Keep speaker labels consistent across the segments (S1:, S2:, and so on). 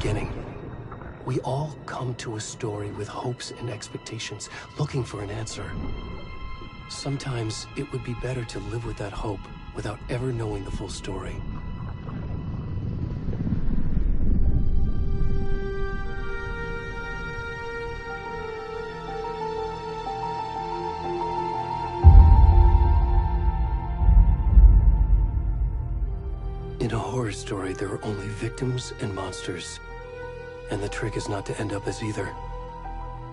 S1: beginning. We all come to a story with hopes and expectations, looking for an answer. Sometimes it would be better to live with that hope without ever knowing the full story. In a horror story, there are only victims and monsters. And the trick is not to end up as either.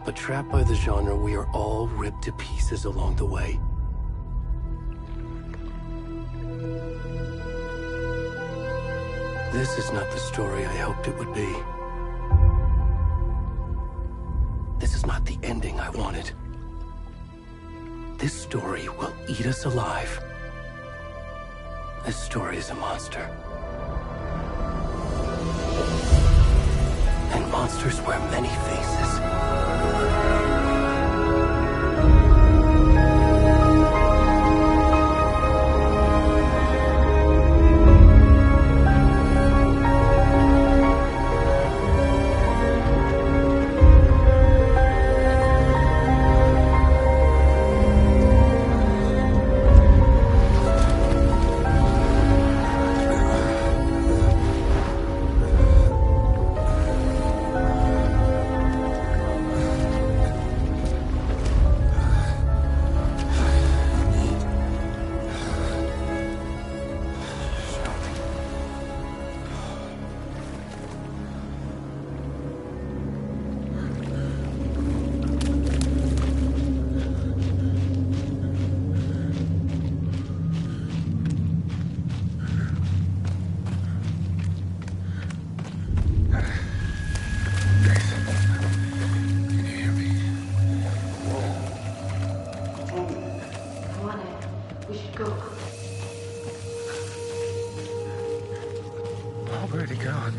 S1: But trapped by the genre, we are all ripped to pieces along the way. This is not the story I hoped it would be. This is not the ending I wanted. This story will eat us alive. This story is a monster. And monsters wear many faces.
S2: Already gone.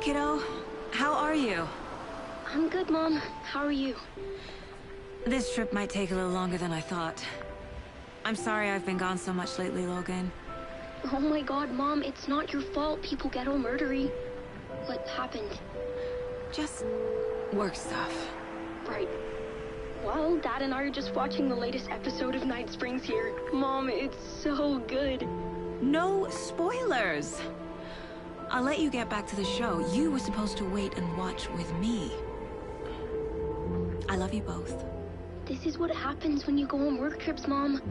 S2: kiddo. How are you?
S3: I'm good, Mom. How are you?
S2: This trip might take a little longer than I thought. I'm sorry I've been gone so much lately, Logan.
S3: Oh my god, Mom, it's not your fault people get all murdery. What happened?
S2: Just work stuff.
S3: Right. Well, Dad and I are just watching the latest episode of Night Springs here. Mom, it's so good.
S2: No spoilers! I'll let you get back to the show. You were supposed to wait and watch with me. I love you both.
S3: This is what happens when you go on work trips, Mom.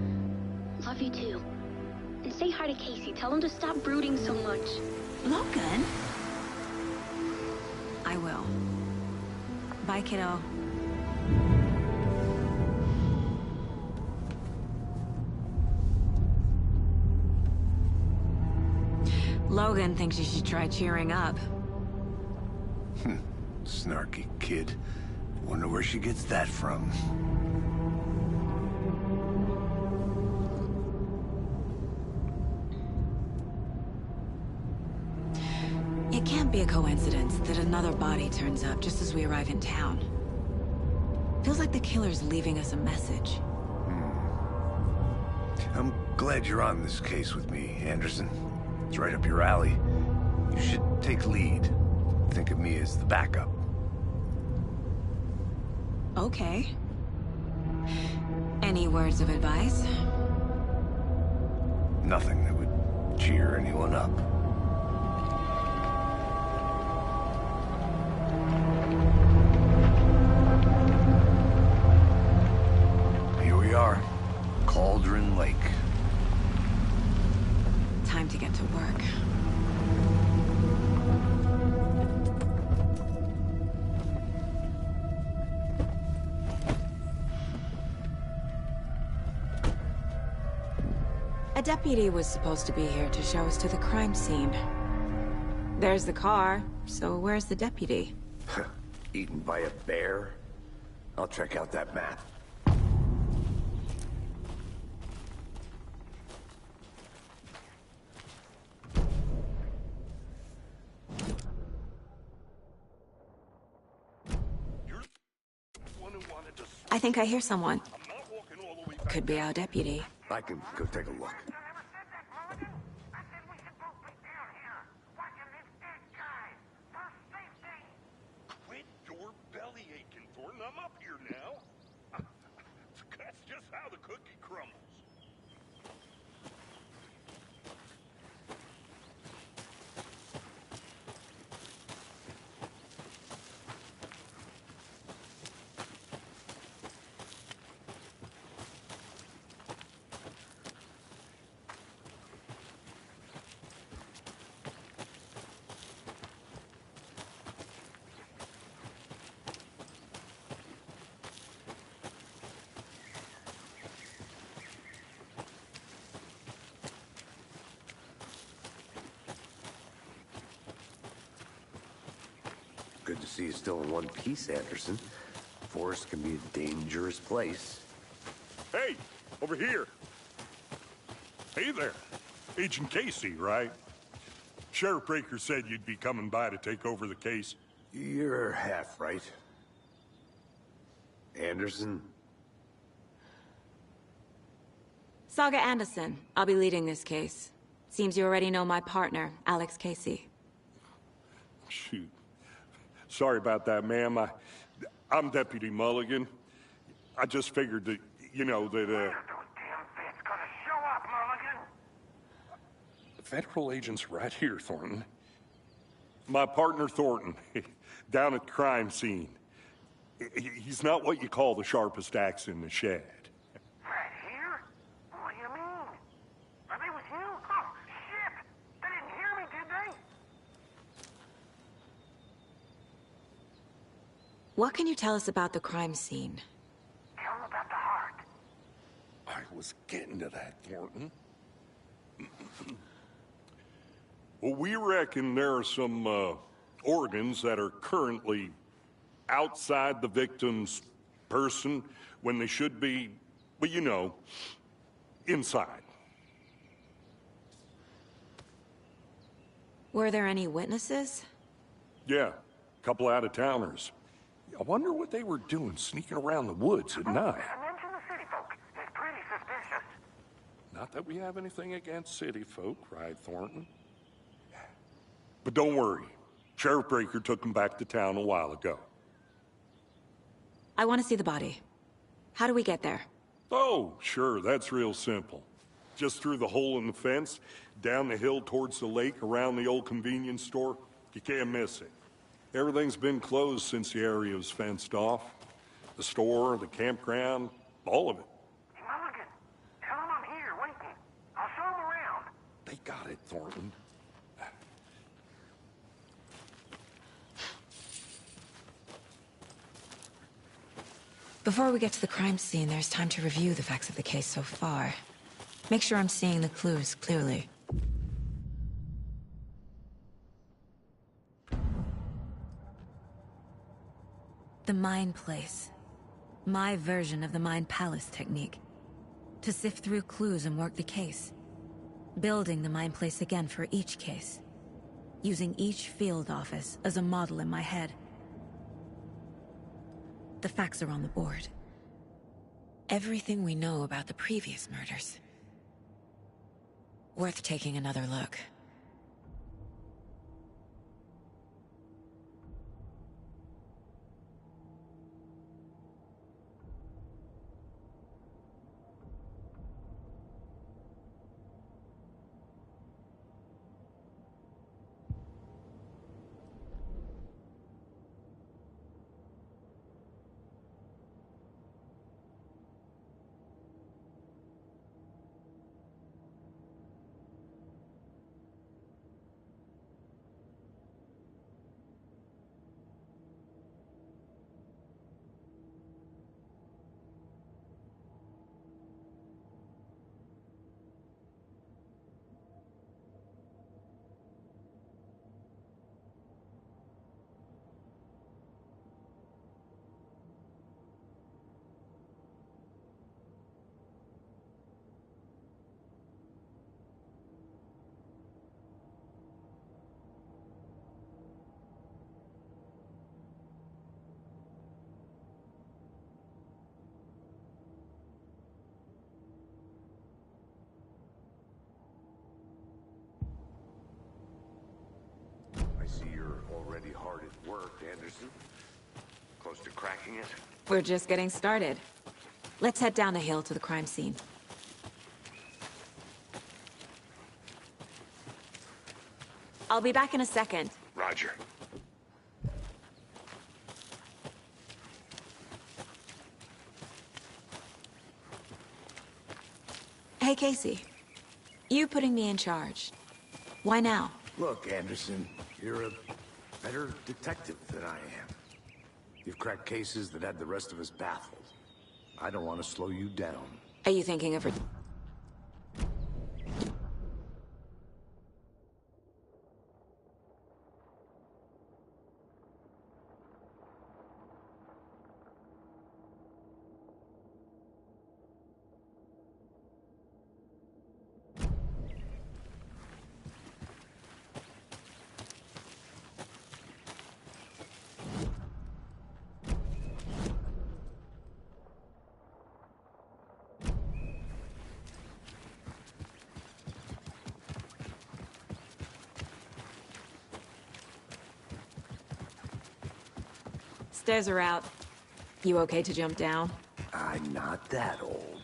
S3: Love you too. And say hi to Casey. Tell him to stop brooding so much.
S2: Logan? I will. Bye, kiddo. Logan thinks you should try cheering up.
S4: Snarky kid. Wonder where she gets that from.
S2: It can't be a coincidence that another body turns up just as we arrive in town. Feels like the killer's leaving us a message.
S4: I'm glad you're on this case with me, Anderson. It's right up your alley. You should take lead. Think of me as the backup.
S2: Okay. Any words of advice?
S4: Nothing that would cheer anyone up. Here we are. Cauldron Lake.
S2: Time to get to work. A deputy was supposed to be here to show us to the crime scene. There's the car, so where's the deputy?
S4: Eaten by a bear? I'll check out that map.
S2: I think I hear someone. Could be our deputy.
S4: I can go take a look.
S5: Quit your belly aching, Thornton. I'm up here now. That's just how the cookie crumbles.
S4: Good to see you still in one piece, Anderson. Forest can be a dangerous place.
S5: Hey, over here. Hey there. Agent Casey, right? Sheriff Breaker said you'd be coming by to take over the case.
S4: You're half right. Anderson?
S2: Saga Anderson. I'll be leading this case. Seems you already know my partner, Alex Casey.
S5: Shoot. Sorry about that, ma'am. I'm Deputy Mulligan. I just figured that, you know, that,
S6: Those damn feds gonna show up, Mulligan.
S5: Federal agent's right here, Thornton. My partner, Thornton, down at the crime scene. He's not what you call the sharpest axe in the shed.
S6: Right here? What do you mean? Are they with you? Oh, shit! They didn't hear me, did they?
S2: What can you tell us about the crime scene?
S6: Tell them about the heart.
S5: I was getting to that, Thornton. Well, we reckon there are some organs that are currently outside the victim's person when they should be, well, you know, inside.
S2: Were there any witnesses?
S5: Yeah, a couple out-of-towners. I wonder what they were doing sneaking around the woods at night.
S6: Mention the city folk. It's pretty suspicious.
S5: Not that we have anything against city folk, right, Thornton? But don't worry. Sheriff Breaker took them back to town a while ago.
S2: I want to see the body. How do we get there?
S5: Oh, sure, that's real simple. Just through the hole in the fence, down the hill towards the lake, around the old convenience store. You can't miss it. Everything's been closed since the area was fenced off. The store, the campground, all of it.
S6: Hey, Mulligan, tell him I'm here waiting. I'll show him around.
S5: They got it, Thornton.
S2: Before we get to the crime scene, there's time to review the facts of the case so far. Make sure I'm seeing the clues clearly. The Mind Place. My version of the Mind Palace technique. To sift through clues and work the case. Building the Mind Place again for each case. Using each field office as a model in my head. The facts are on the board. Everything we know about the previous murders. Worth taking another look.
S4: I see you're already hard at work, Anderson. Close to cracking it?
S2: We're just getting started. Let's head down the hill to the crime scene. I'll be back in a second.
S4: Roger.
S2: Hey, Casey. You putting me in charge. Why now?
S4: Look, Anderson, you're a better detective than I am. You've cracked cases that had the rest of us baffled. I don't want to slow you down.
S2: Are you thinking of... Stairs are out. You okay to jump down?
S4: I'm not that old.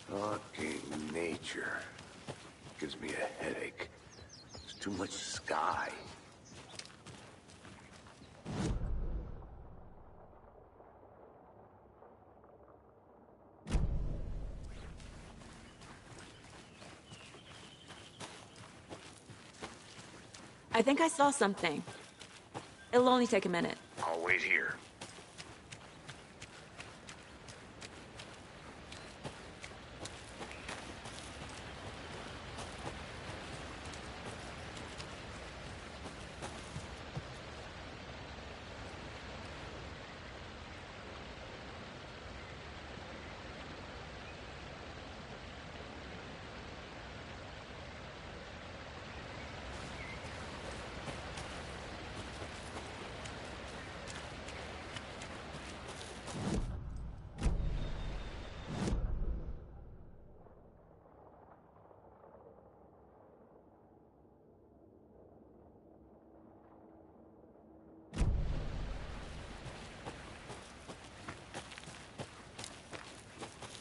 S4: Fucking nature. Gives me a headache. There's too much sky.
S2: I think I saw something. It'll only take a minute.
S6: I'll wait here.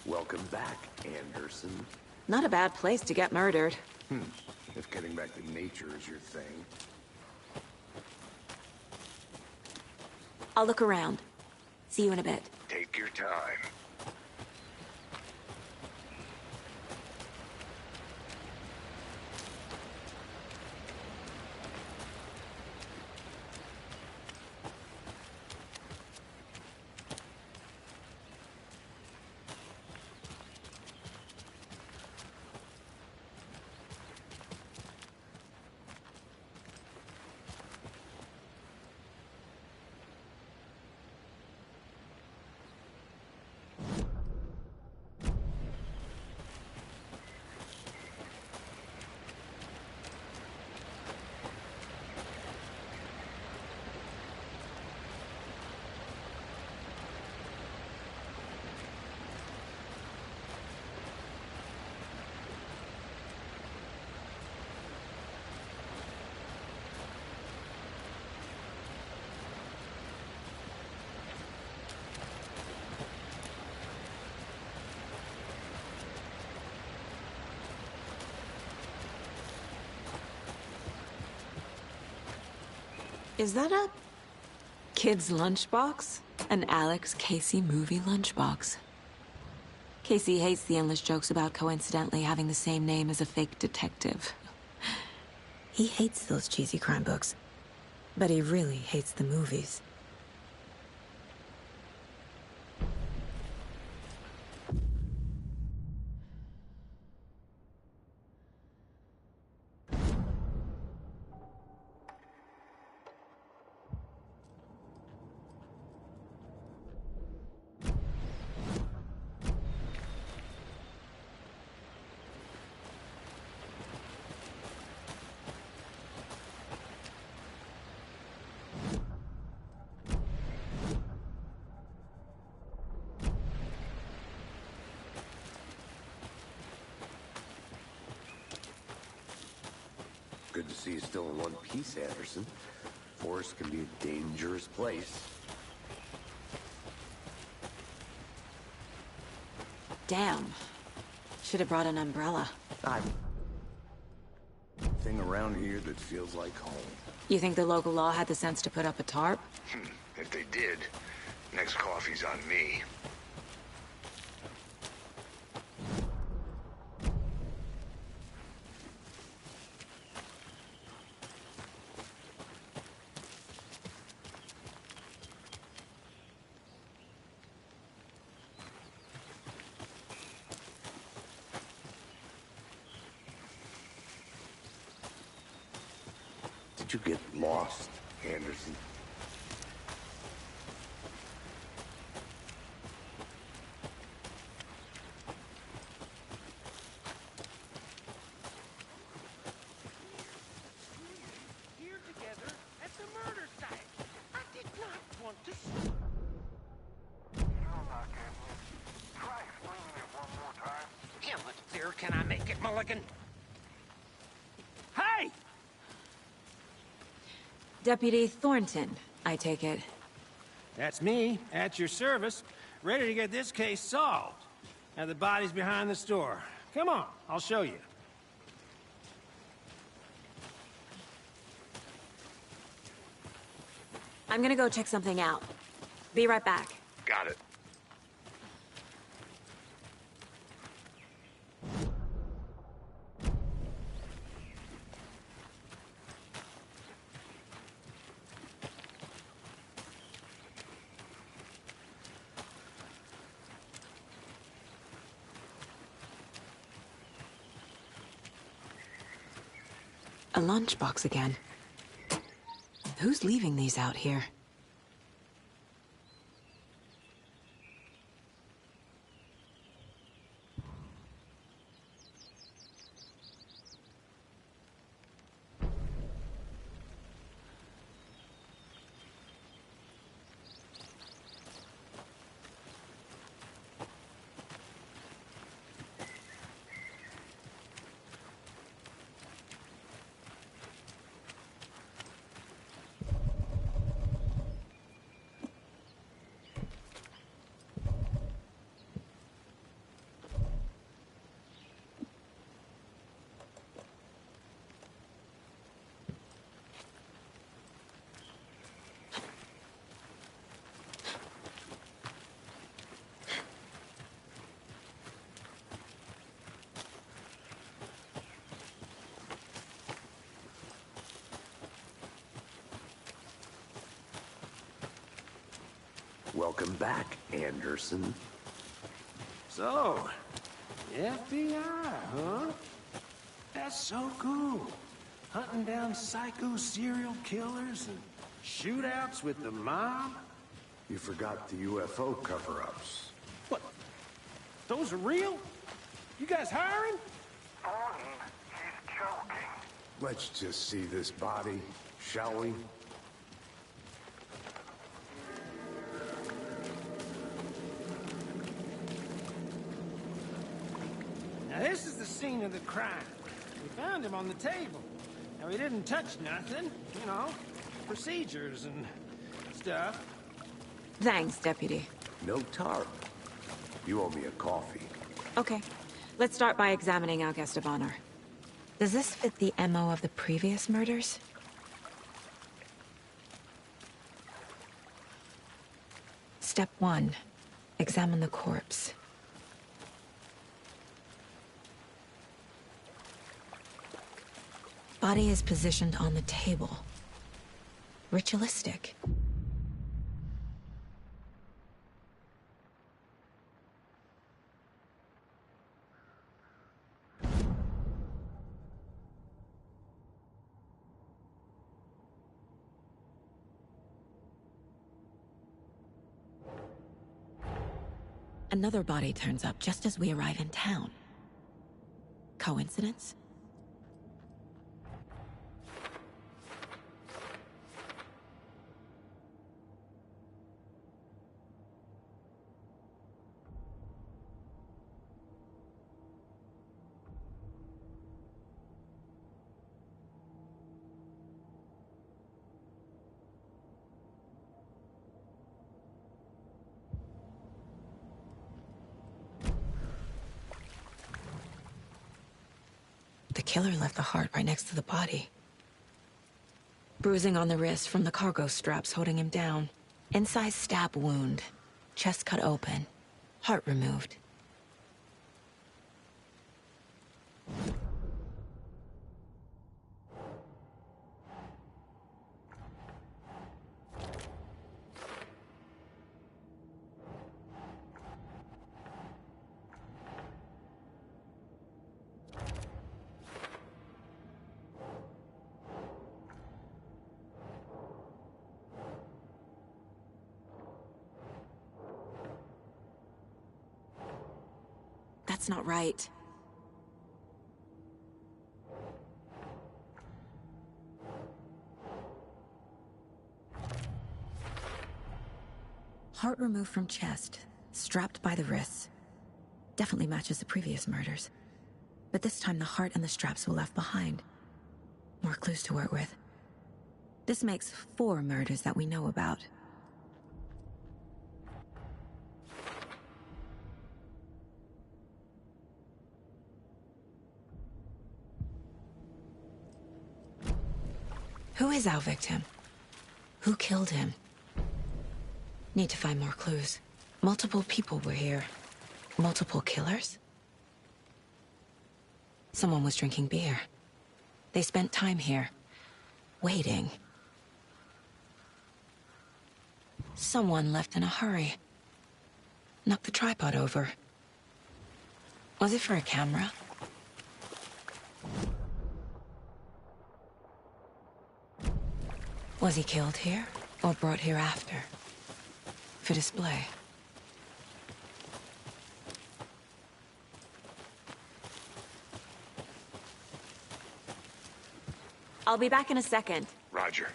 S4: Welcome back, Anderson.
S2: Not a bad place to get murdered.
S4: If getting back to nature is your thing.
S2: I'll look around. See you in a bit.
S6: Take your time.
S2: Is that a kid's lunchbox? An Alex Casey movie lunchbox. Casey hates the endless jokes about coincidentally having the same name as a fake detective. He hates those cheesy crime books, but he really hates the movies.
S4: Good to see you still in one piece, Anderson. Forest can be a dangerous place.
S2: Damn. Should have brought an umbrella.
S4: Thing around here that feels like home.
S2: You think the local law had the sense to put up a tarp?
S6: If they did, next coffee's on me.
S4: Did you get lost, Anderson?
S6: Here together at the murder site. I did not want to. You're not getting it. Try explaining it one more time. Yeah, what clearer can I make it, Mulligan? Hey!
S2: Deputy Thornton, I take it.
S7: That's me, at your service, ready to get this case solved. Now the body's behind the store. Come on, I'll show you.
S2: I'm gonna go check something out. Be right back.
S6: Got it.
S2: A lunchbox again. Who's leaving these out here?
S4: Welcome back, Anderson.
S7: So, FBI, huh? That's so cool. Hunting down psycho serial killers and shootouts with the mob?
S4: You forgot the UFO cover-ups.
S7: What? Those are real? You guys hiring?
S6: Thornton, he's joking.
S4: Let's just see this body, shall we?
S7: Now this is the scene of the crime. We found him on the table. Now we didn't touch nothing, you know, procedures and stuff.
S2: Thanks, Deputy.
S4: No tarp. You owe me a coffee.
S2: Okay. Let's start by examining our guest of honor. Does this fit the MO of the previous murders? Step 1. Examine the corpse. Body is positioned on the table. Ritualistic. Another body turns up just as we arrive in town. Coincidence? The killer left the heart right next to the body. Bruising on the wrist from the cargo straps holding him down. Inside stab wound. Chest cut open. Heart removed. That's not right. Heart removed from chest, strapped by the wrists. Definitely matches the previous murders. But this time the heart and the straps were left behind. More clues to work with. This makes 4 murders that we know about. Who is our victim? Who killed him? Need to find more clues. Multiple people were here. Multiple killers? Someone was drinking beer. They spent time here, waiting. Someone left in a hurry. Knocked the tripod over. Was it for a camera? Was he killed here, or brought here after? For display?
S8: I'll be back in a second.
S6: Roger.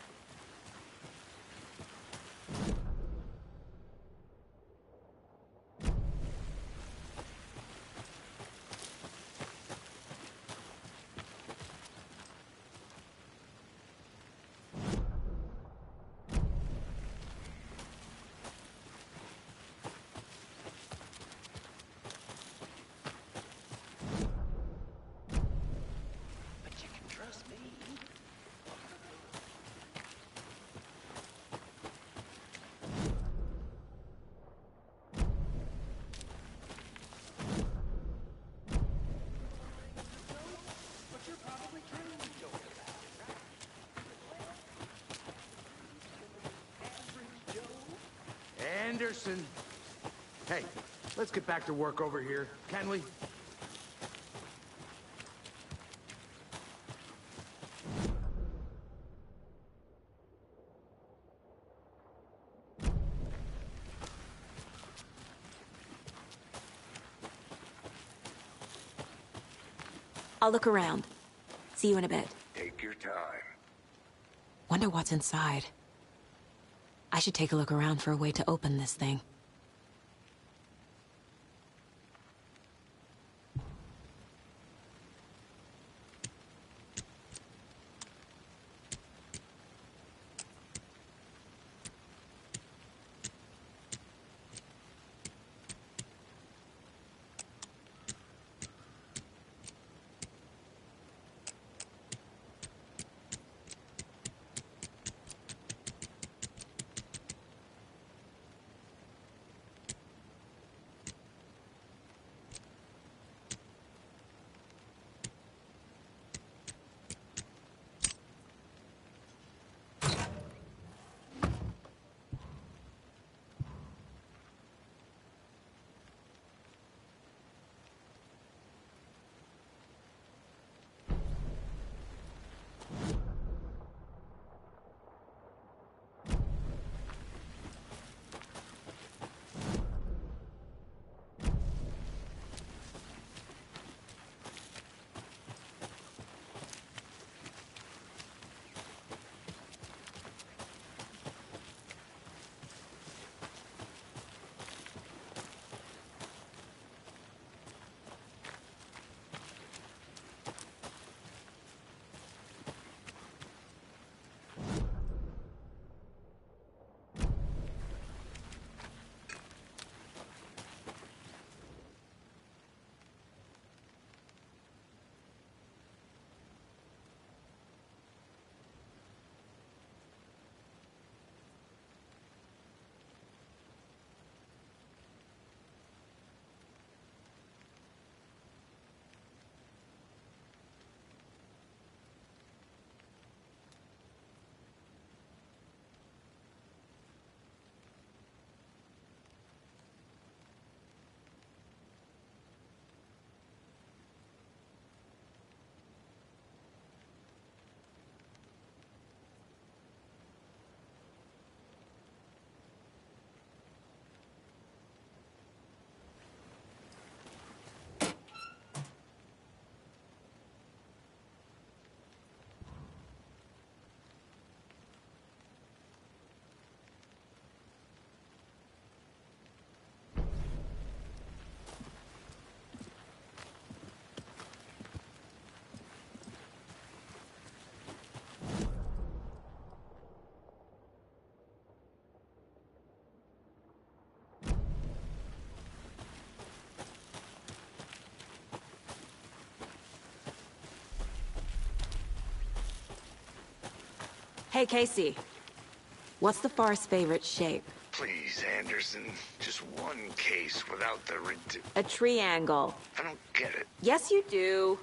S7: But you can trust me.
S4: Anderson. Hey, let's get back to work over here, can we?
S8: I'll look around. See you in a bit.
S6: Take your time.
S2: Wonder what's inside. I should take a look around for a way to open this thing.
S8: Hey, Casey. What's the Forest's favorite shape?
S6: Please, Anderson. Just one case without the
S8: A triangle.
S6: I don't get it.
S8: Yes, you do.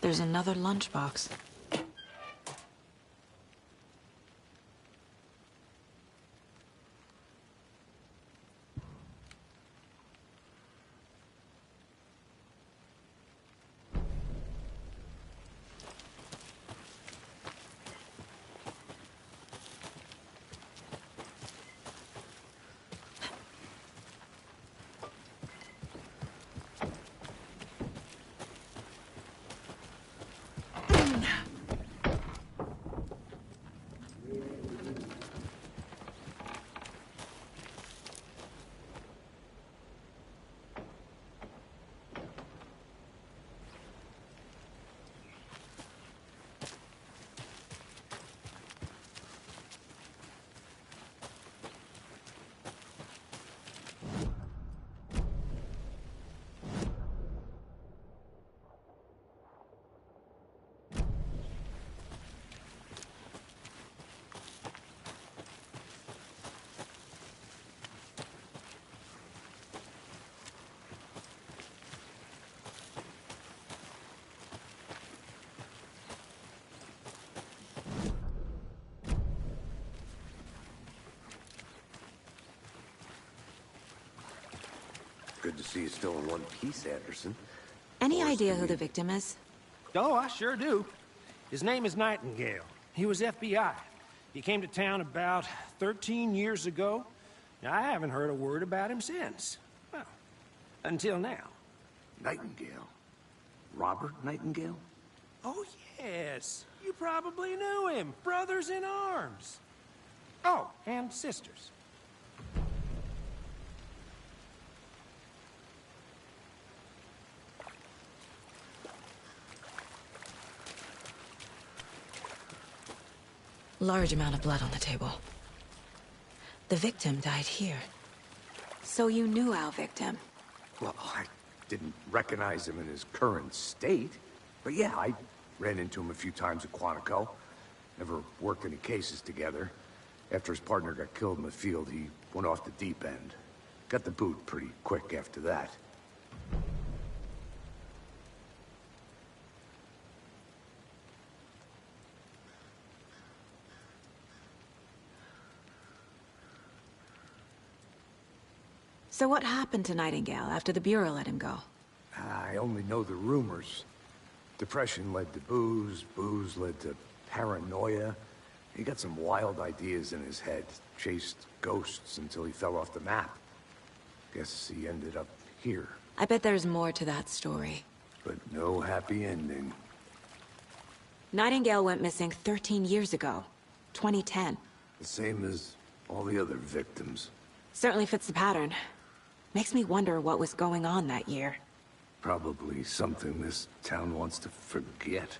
S8: There's another lunchbox.
S4: Good to see you still in one piece, Anderson.
S8: Any idea who the victim is?
S7: Oh, I sure do. His name is Nightingale. He was FBI. He came to town about 13 years ago. I haven't heard a word about him since. Well, until now.
S4: Nightingale? Robert Nightingale?
S7: Oh, yes. You probably knew him. Brothers in arms. Oh, and sisters.
S2: Large amount of blood on the table. The victim died here.
S8: So you knew our victim?
S4: Well, I didn't recognize him in his current state. But yeah, I ran into him a few times at Quantico. Never worked any cases together. After his partner got killed in the field, he went off the deep end. Got the boot pretty quick after that.
S8: So what happened to Nightingale after the Bureau let him go?
S4: I only know the rumors. Depression led to booze, booze led to paranoia. He got some wild ideas in his head, chased ghosts until he fell off the map. Guess he ended up here.
S8: I bet there's more to that story.
S4: But no happy ending.
S8: Nightingale went missing 13 years ago. 2010.
S4: The same as all the other victims.
S8: Certainly fits the pattern. Makes me wonder what was going on that year.
S4: Probably something this town wants to forget.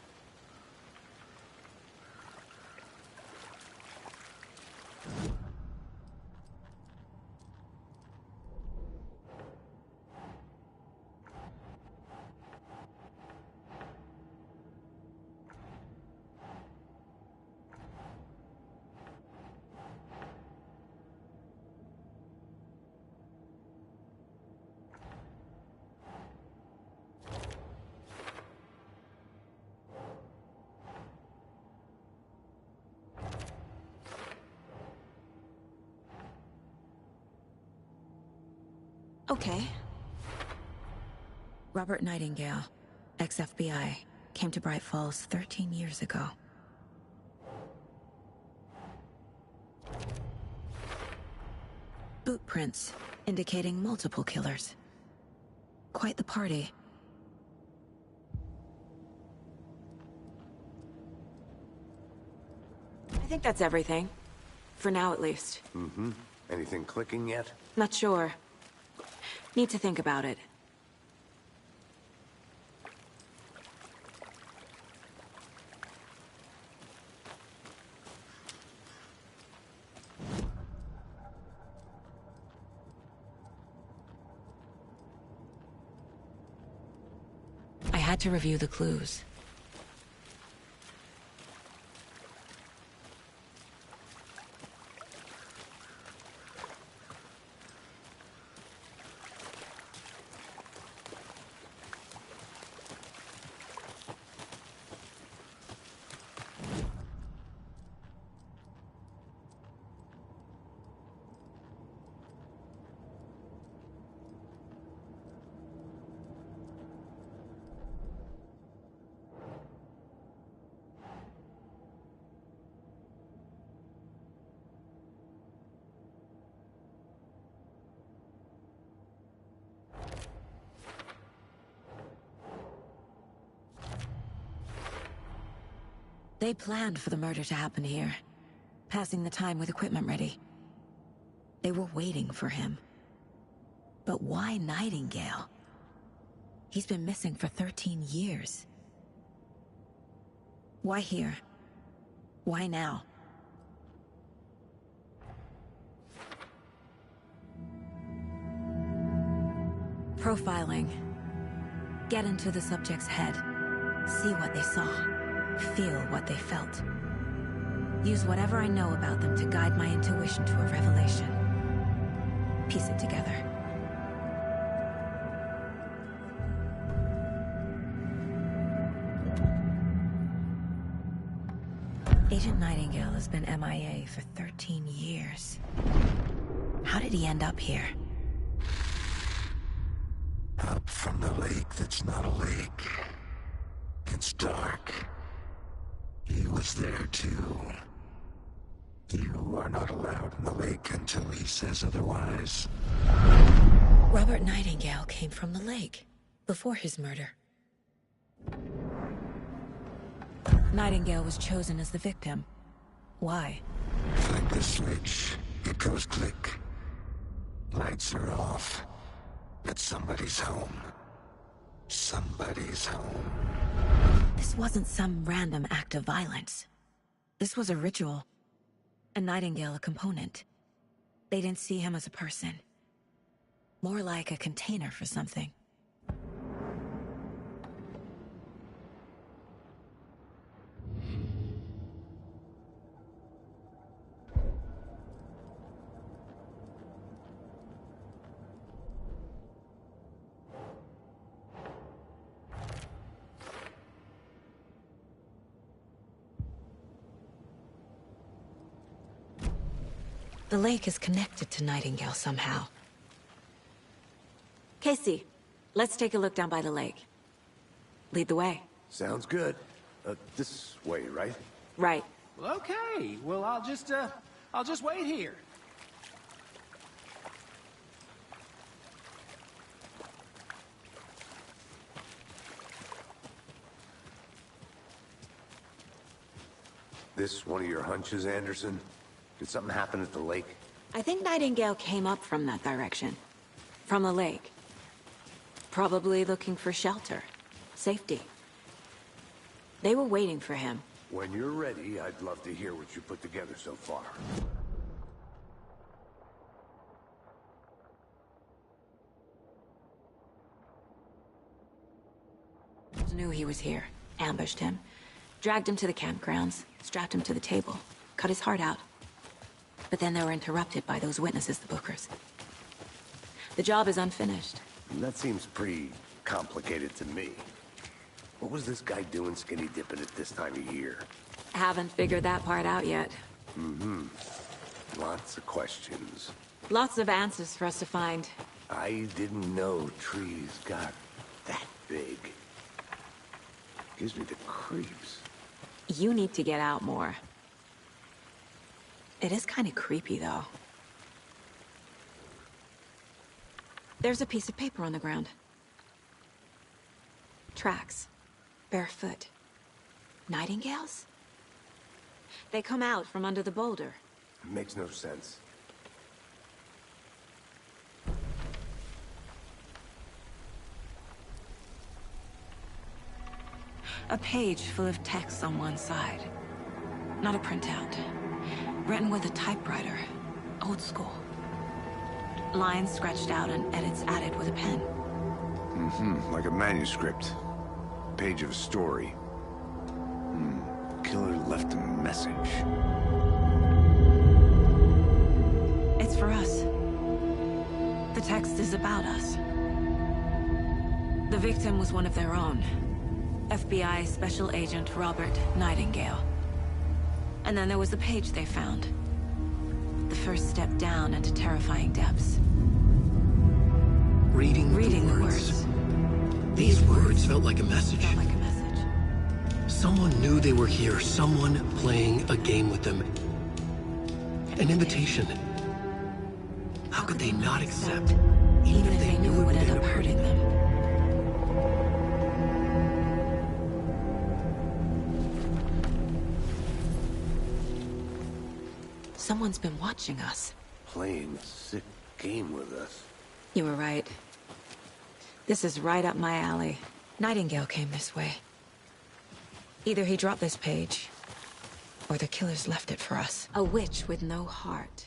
S8: Okay.
S2: Robert Nightingale, ex-FBI, came to Bright Falls 13 years ago. Boot prints indicating multiple killers. Quite the party.
S8: I think that's everything. For now, at least.
S4: Mm-hmm. Anything clicking yet?
S8: Not sure. Need to think about it.
S2: I had to review the clues. They planned for the murder to happen here, passing the time with equipment ready. They were waiting for him. But why Nightingale? He's been missing for 13 years. Why here? Why now? Profiling. Get into the subject's head. See what they saw. Feel what they felt. Use whatever I know about them to guide my intuition to a revelation. Piece it together. Agent Nightingale has been MIA for 13 years. How did he end up here?
S9: Up from the lake that's not a lake. It's dark. He was there too. You are not allowed in the lake until he says otherwise.
S2: Robert Nightingale came from the lake, before his murder. Nightingale was chosen as the victim. Why?
S9: Flick the switch. It goes click. Lights are off. But somebody's home. Somebody's home.
S2: This wasn't some random act of violence. This was a ritual. And Nightingale a component. They didn't see him as a person. More like a container for something. The lake is connected to Nightingale somehow.
S8: Casey, let's take a look down by the lake. Lead the way.
S4: Sounds good. This way, right?
S8: Right.
S7: Well, okay. Well, I'll just wait here.
S4: This one of your hunches, Anderson? Did something happen at the lake?
S8: I think Nightingale came up from that direction. From the lake. Probably looking for shelter. Safety. They were waiting for him.
S4: When you're ready, I'd love to hear what you put together so far.
S8: Knew he was here. Ambushed him. Dragged him to the campgrounds. Strapped him to the table. Cut his heart out. But then they were interrupted by those witnesses, the Bookers. The job is unfinished.
S4: That seems pretty complicated to me. What was this guy doing skinny dipping at this time of year?
S8: Haven't figured that part out yet.
S4: Mm-hmm. Lots of questions.
S8: Lots of answers for us to find.
S4: I didn't know trees got that big. Gives me the creeps.
S8: You need to get out more. It is kind of creepy, though. There's a piece of paper on the ground. Tracks. Barefoot. Nightingales? They come out from under the boulder.
S4: Makes no sense.
S2: A page full of text on one side. Not a printout. Written with a typewriter. Old school. Lines scratched out and edits added with a pen.
S4: Mm-hmm. Like a manuscript. Page of a story. Killer left a message.
S2: It's for us. The text is about us. The victim was one of their own. FBI Special Agent Robert Nightingale. And then there was the page they found. The first step down into terrifying depths.
S1: Reading the words. These words felt like a message.
S2: Felt like a message.
S1: Someone knew they were here, someone playing a game with them. An invitation. How could they not accept,
S2: Even if they knew it would end up hurting them.
S8: Someone's been watching us.
S4: Playing a sick game with us.
S8: You were right. This is right up my alley. Nightingale came this way. Either he dropped this page, or the killers left it for us. A witch with no heart.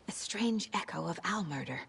S8: A strange echo of Al murder.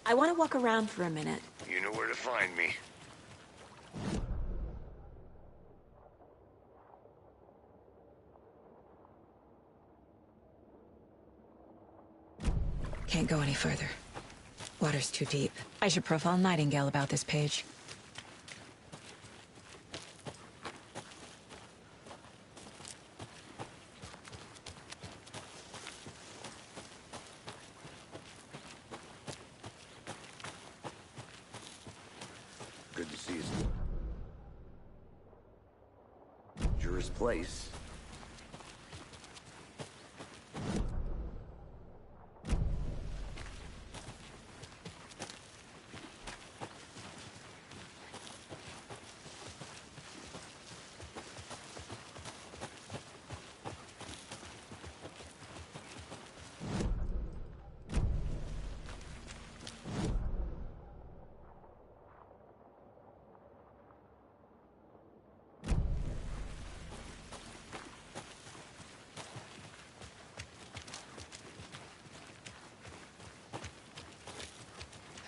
S8: I want to walk around for a minute.
S4: You know where to find me.
S8: Can't go any further. Water's too deep. I should profile Nightingale about this page.
S4: Good to see you. Juror's place.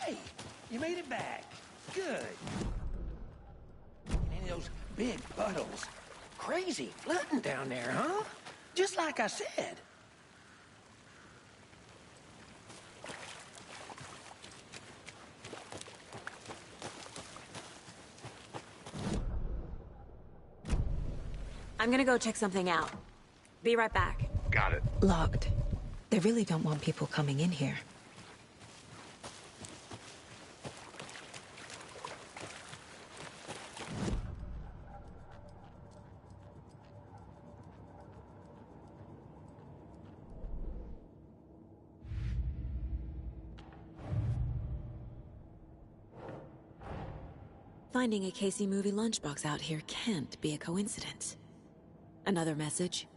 S7: Hey, you made it back. Good. And those big puddles. Crazy flooding down there, huh? Just like I said.
S8: I'm gonna go check something out. Be right back.
S4: Got it.
S8: Locked. They really don't want people coming in here. Finding a Casey movie lunchbox out here can't be a coincidence. Another message?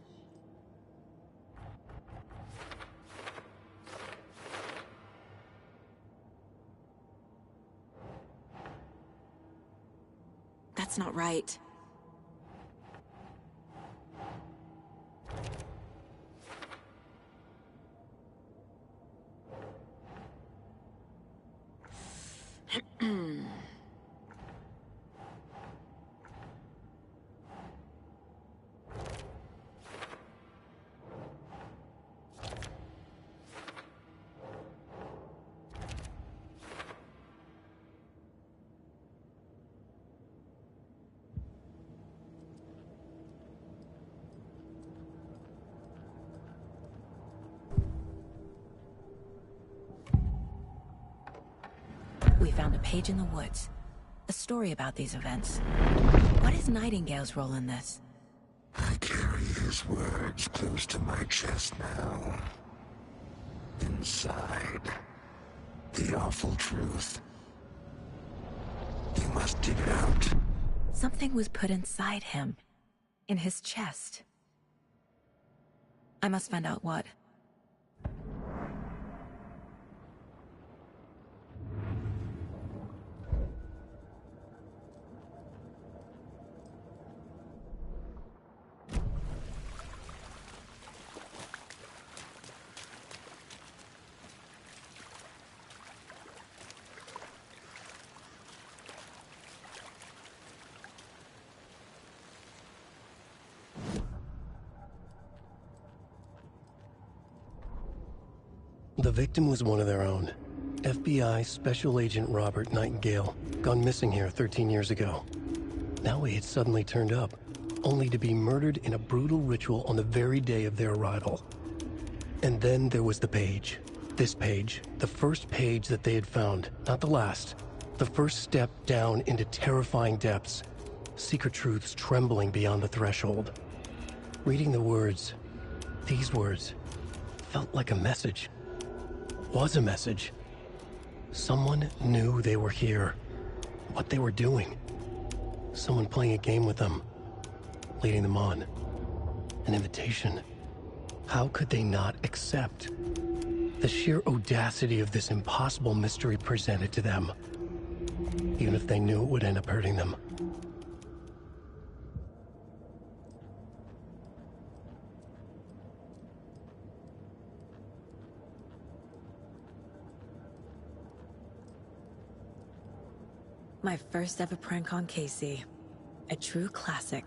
S8: That's not right. We found a page in the woods. A story about these events. What is Nightingale's role in this?
S9: I carry his words close to my chest now. Inside, the awful truth. You must dig it out.
S8: Something was put inside him. In his chest. I must find out what.
S1: The victim was one of their own. FBI Special Agent Robert Nightingale, gone missing here 13 years ago. Now he had suddenly turned up, only to be murdered in a brutal ritual on the very day of their arrival. And then there was the page. This page, the first page that they had found, not the last. The first step down into terrifying depths. Secret truths trembling beyond the threshold. Reading the words, these words, felt like a message. Was a message. Someone knew they were here. What they were doing. Someone playing a game with them. Leading them on. An invitation. How could they not accept? The sheer audacity of this impossible mystery presented to them. Even if they knew it would end up hurting them.
S2: My first ever prank on Casey. A true classic.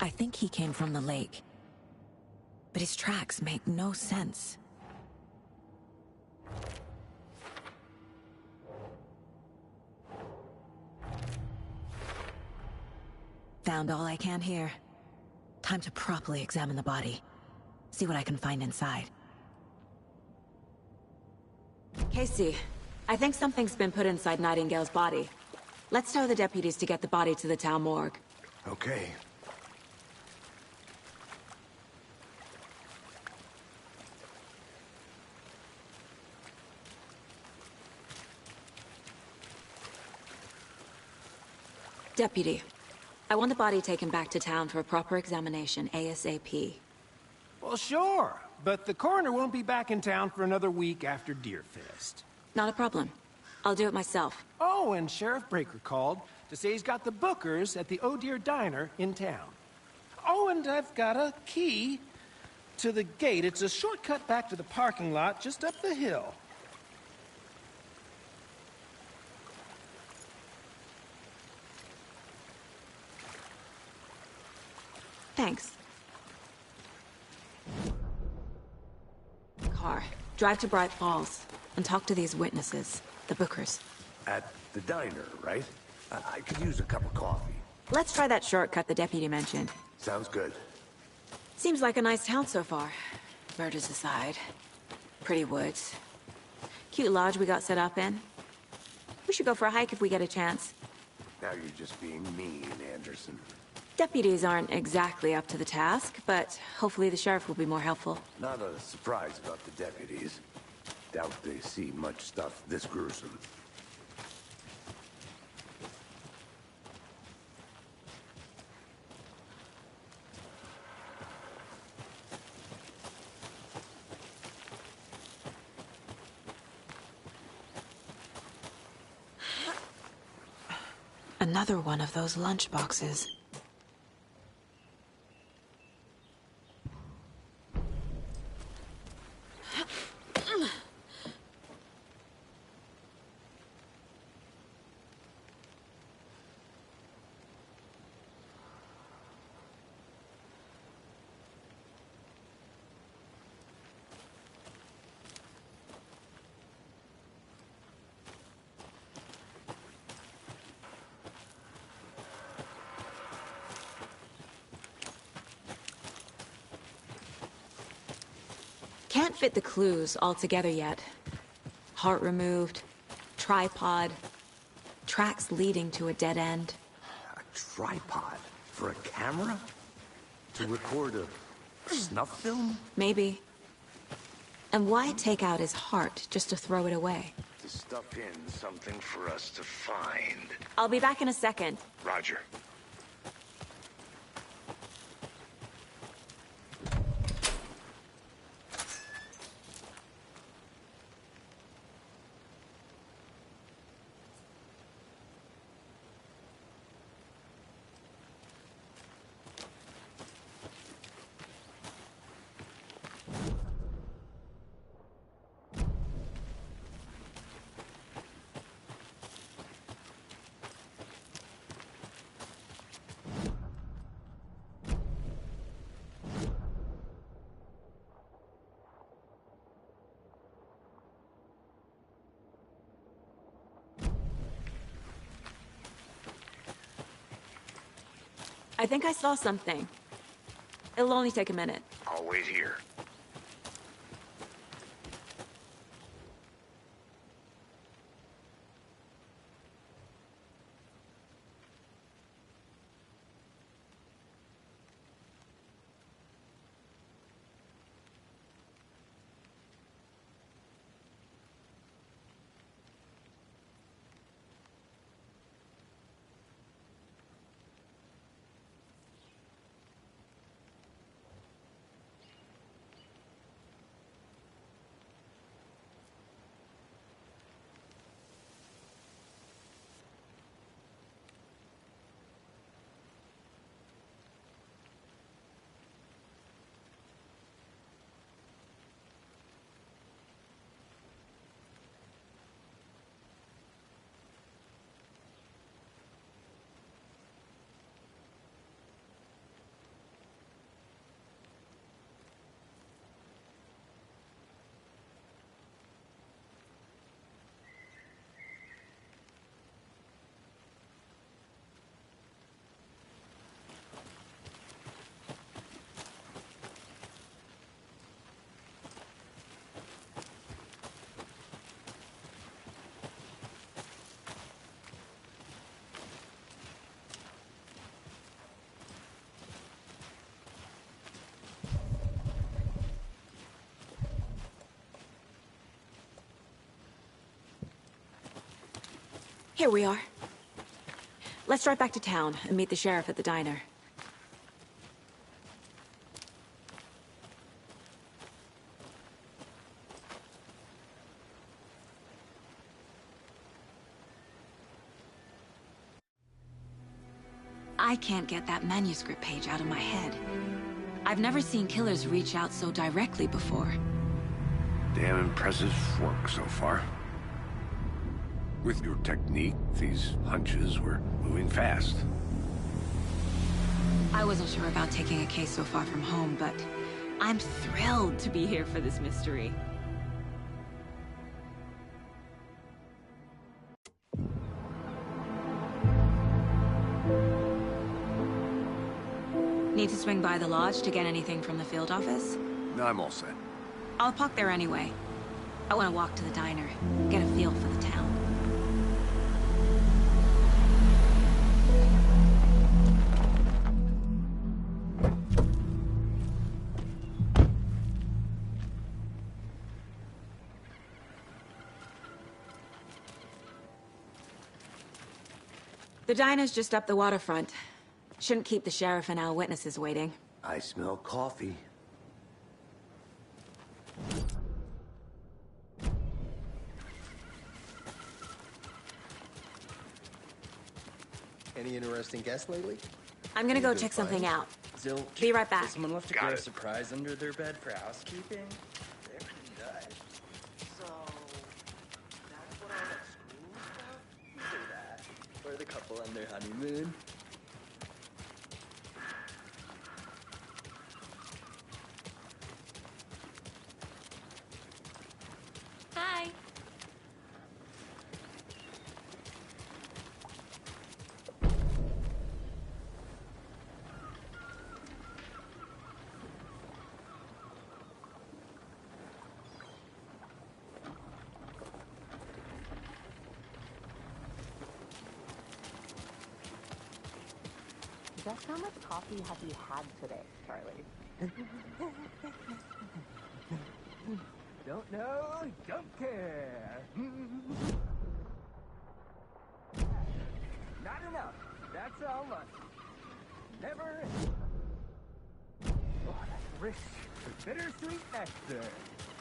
S2: I think he came from the lake. But his tracks make no sense. Found all I can here. Time to properly examine the body. See what I can find inside.
S8: Casey, I think something's been put inside Nightingale's body. Let's tell the deputies to get the body to the town morgue.
S4: Okay.
S8: Deputy, I want the body taken back to town for a proper examination, ASAP.
S7: Well, sure, but the coroner won't be back in town for another week after Deerfest.
S8: Not a problem. I'll do it myself.
S7: Oh, and Sheriff Breaker called to say he's got the Bookers at the Oh Deer Diner in town. Oh, and I've got a key to the gate. It's a shortcut back to the parking lot just up the hill.
S8: Thanks. Car. Drive to Bright Falls and talk to these witnesses, the Bookers.
S4: At the diner, right? I could use a cup of coffee.
S8: Let's try that shortcut the deputy mentioned.
S4: Sounds good.
S8: Seems like a nice town so far. Murders aside. Pretty woods. Cute lodge we got set up in. We should go for a hike if we get a chance.
S4: Now you're just being mean, Anderson.
S8: Deputies aren't exactly up to the task, but hopefully the sheriff will be more helpful.
S4: Not a surprise about the deputies. Doubt they see much stuff this gruesome.
S2: Another one of those lunch boxes.
S8: can't fit the clues all together yet. Heart removed, tripod, tracks leading to a dead end.
S4: A tripod? For a camera? To record a snuff film?
S8: Maybe. And why take out his heart just to throw it away?
S9: To stuff in something for us to find.
S8: I'll be back in a second.
S9: Roger.
S8: I think I saw something. It'll only take a minute.
S9: I'll wait here.
S8: Here we are. Let's drive back to town and meet the sheriff at the diner. I can't get that manuscript page out of my head. I've never seen killers reach out so directly before.
S4: Damn impressive work so far. With your technique, these hunches were moving fast.
S8: I wasn't sure about taking a case so far from home, but I'm thrilled to be here for this mystery. Need to swing by the lodge to get anything from the field office?
S4: No, I'm all set.
S8: I'll park there anyway. I want to walk to the diner, get a feel for the town. The diner's just up the waterfront. Shouldn't keep the sheriff and our witnesses waiting.
S4: I smell coffee.
S10: Any interesting guests lately?
S8: I'm gonna go check something out.
S11: Zilch.
S8: Be right back.
S11: Someone left a gross surprise under their bed for housekeeping? They're pretty nice. So, that's what all that school stuff? You say that. Or the couple on their honeymoon?
S8: Hi.
S10: Just how much coffee have you had today, Charlie?
S12: Don't know, don't care. Not enough. That's all much. Never. Oh, that's rich, bittersweet nectar.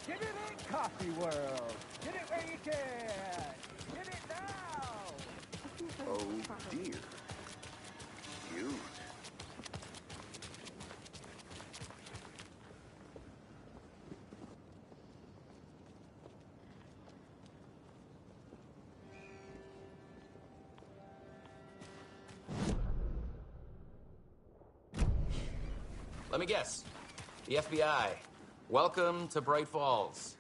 S12: Get it in Coffee World. Get it where you can. Get it now.
S4: Oh dear. Cute.
S13: Let me guess. The FBI. Welcome to Bright Falls.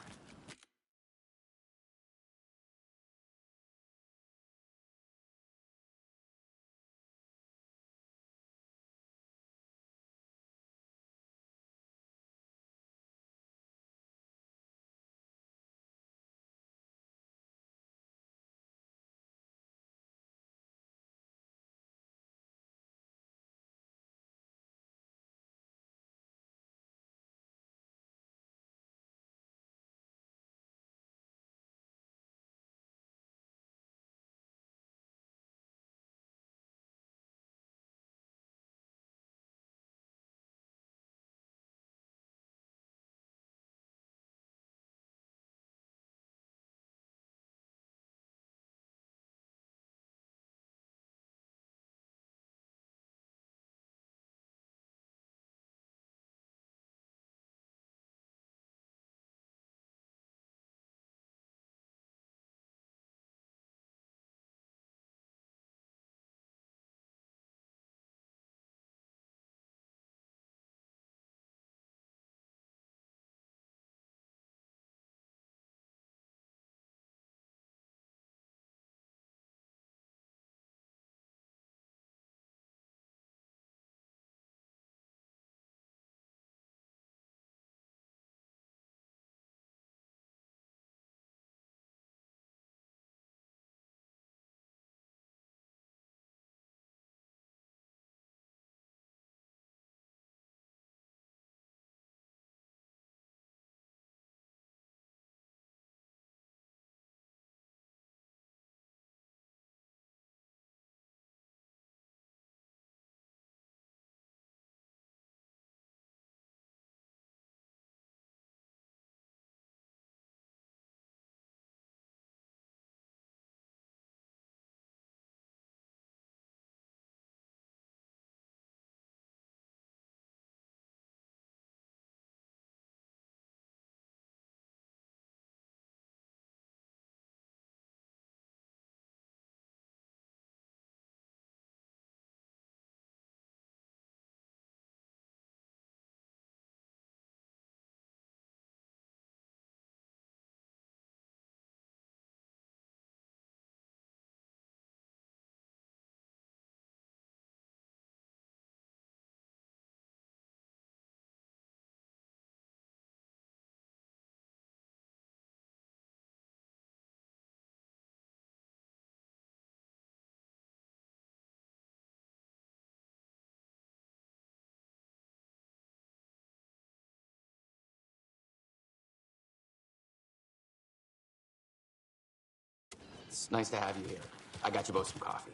S13: It's nice to have you here. I got you both some coffee.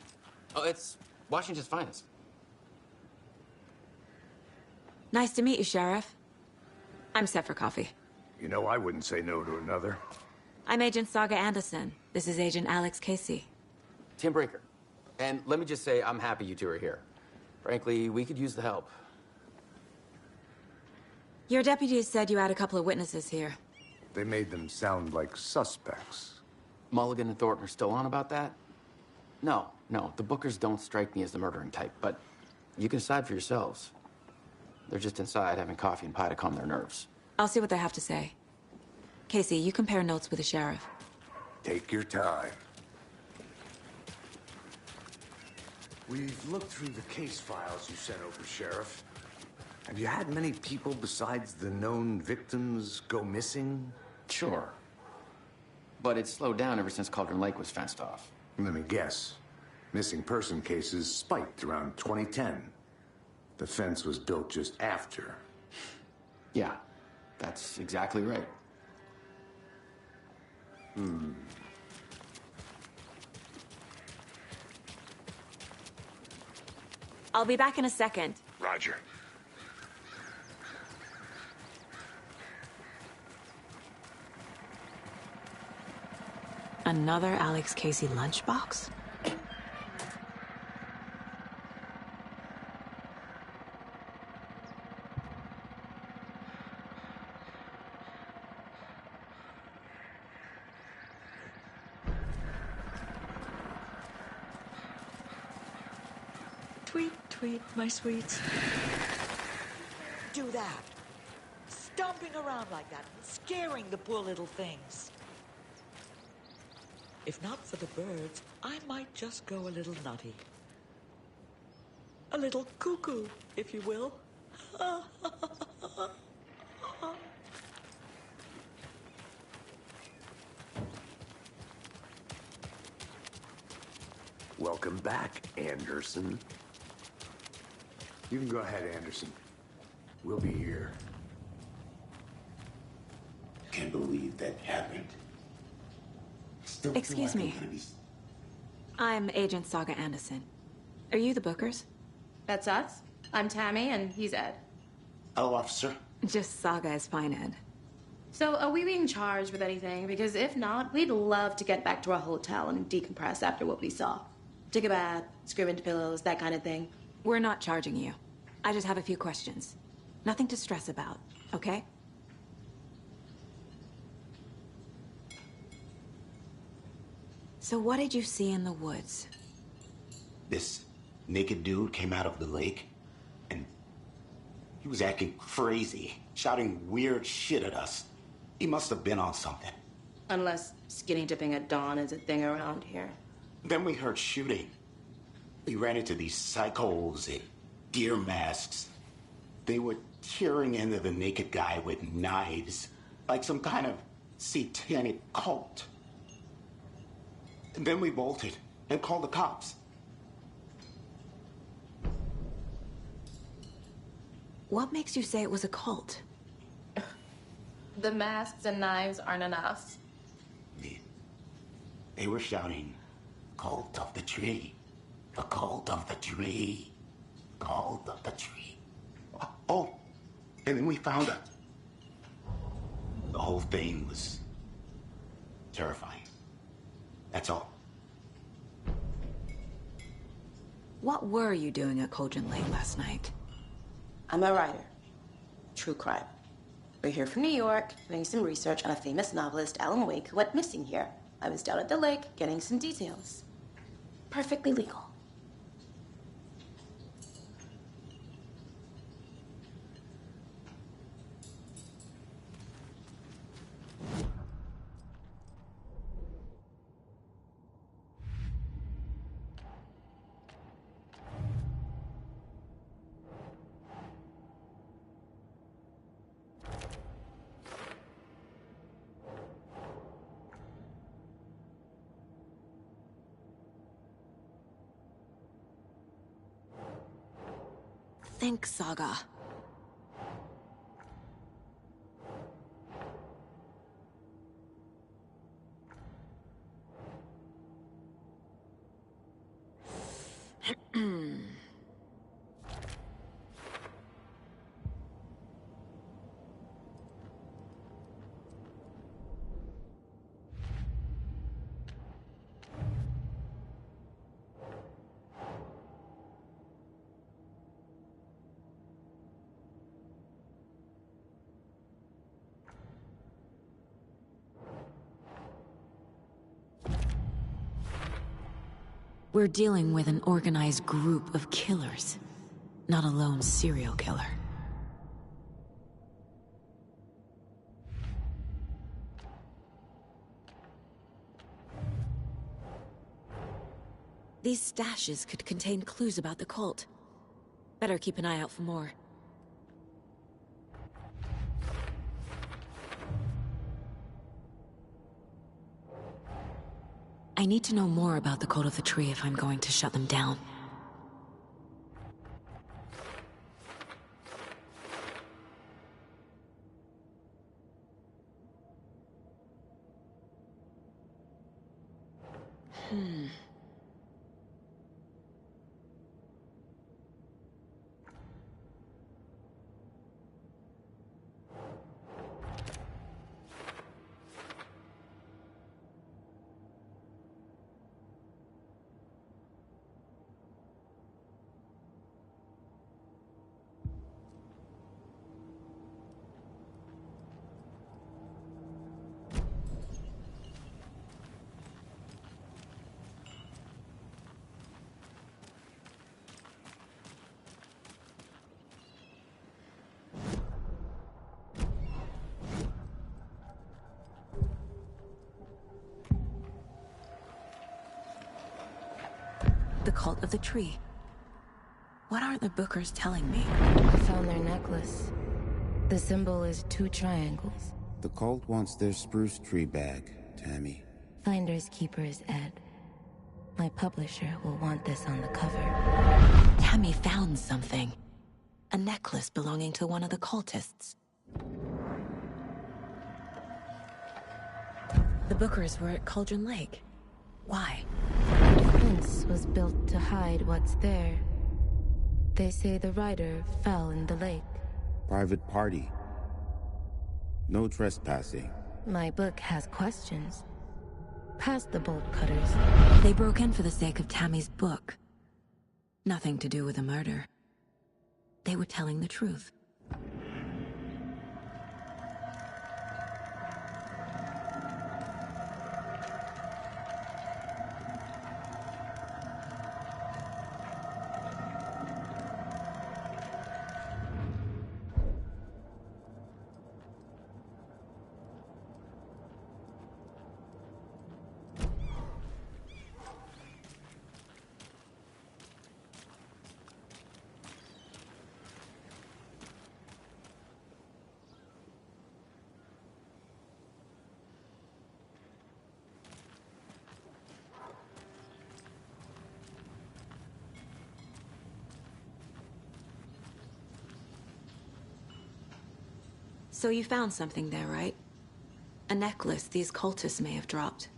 S13: Oh, it's Washington's finest.
S8: Nice to meet you, Sheriff. I'm set for coffee.
S4: You know, I wouldn't say no to another.
S8: I'm Agent Saga Anderson. This is Agent Alex Casey.
S13: Tim Breaker. And let me just say, I'm happy you two are here. Frankly, we could use the help.
S8: Your deputies said you had a couple of witnesses here.
S4: They made them sound like suspects.
S13: Mulligan and Thornton are still on about that? No, the Bookers don't strike me as the murdering type, but you can decide for yourselves. They're just inside having coffee and pie to calm their nerves.
S8: I'll see what they have to say. Casey, you compare notes with the sheriff.
S4: Take your time. We've looked through the case files you sent over, Sheriff. Have you had many people besides the known victims go missing?
S13: Sure. But it's slowed down ever since Cauldron Lake was fenced off.
S4: Let me guess. Missing person cases spiked around 2010. The fence was built just after.
S13: Yeah, that's exactly right.
S8: I'll be back in a second.
S5: Roger.
S8: Another Alex Casey lunchbox?
S14: Tweet, tweet, my sweets. Do that. Stomping around like that, scaring the poor little things. If not for the birds, I might just go a little nutty. A little cuckoo, if you will.
S4: Welcome back, Anderson. You can go ahead, Anderson. We'll be here.
S9: Can't believe that happened. Still feel
S8: Excuse
S9: like
S8: me.
S9: I'm gonna be-
S8: I'm Agent Saga Anderson. Are you the Bookers?
S15: That's us. I'm Tammy, and he's Ed.
S9: Hello, officer.
S8: Just Saga is fine, Ed.
S15: So, are we being charged with anything? Because if not, we'd love to get back to our hotel and decompress after what we saw. Take a bath, scream into pillows, that kind of thing.
S8: We're not charging you. I just have a few questions. Nothing to stress about, okay? So what did you see in the woods?
S9: This naked dude came out of the lake, and he was acting crazy, shouting weird shit at us. He must have been on something.
S15: Unless skinny dipping at dawn is a thing around here.
S9: Then we heard shooting. We ran into these psychos in deer masks. They were tearing into the naked guy with knives, like some kind of satanic cult. And then we bolted and called the cops.
S8: What makes you say it was a cult?
S15: The masks and knives aren't enough.
S9: They were shouting, "Cult of the tree, the cult of the tree, cult of the tree." Oh, and then we found it. The whole thing was terrifying. That's all.
S8: What were you doing at Cauldron Lake last night?
S15: I'm a writer. True crime. We're here from New York, doing some research on a famous novelist, Alan Wake, who went missing here. I was down at the lake, getting some details. Perfectly legal.
S8: Think, Saga. We're dealing with an organized group of killers, not a lone serial killer. These stashes could contain clues about the cult. Better keep an eye out for more. I need to know more about the Cult of the Tree if I'm going to shut them down. The cult of the tree. What are the Bookers telling me?
S16: I found their necklace. The symbol is 2 triangles.
S17: The cult wants their spruce tree back, Tammy.
S16: Finders keepers, Ed. My publisher will want this on the cover.
S8: Tammy found something. A necklace belonging to one of the cultists. The Bookers were at Cauldron Lake. Why?
S16: The fence was built to hide what's there. They say the rider fell in the lake.
S17: Private party. No trespassing.
S16: My book has questions. Past the bolt cutters.
S8: They broke in for the sake of Tammy's book. Nothing to do with a murder. They were telling the truth. So you found something there, right? A necklace these cultists may have dropped.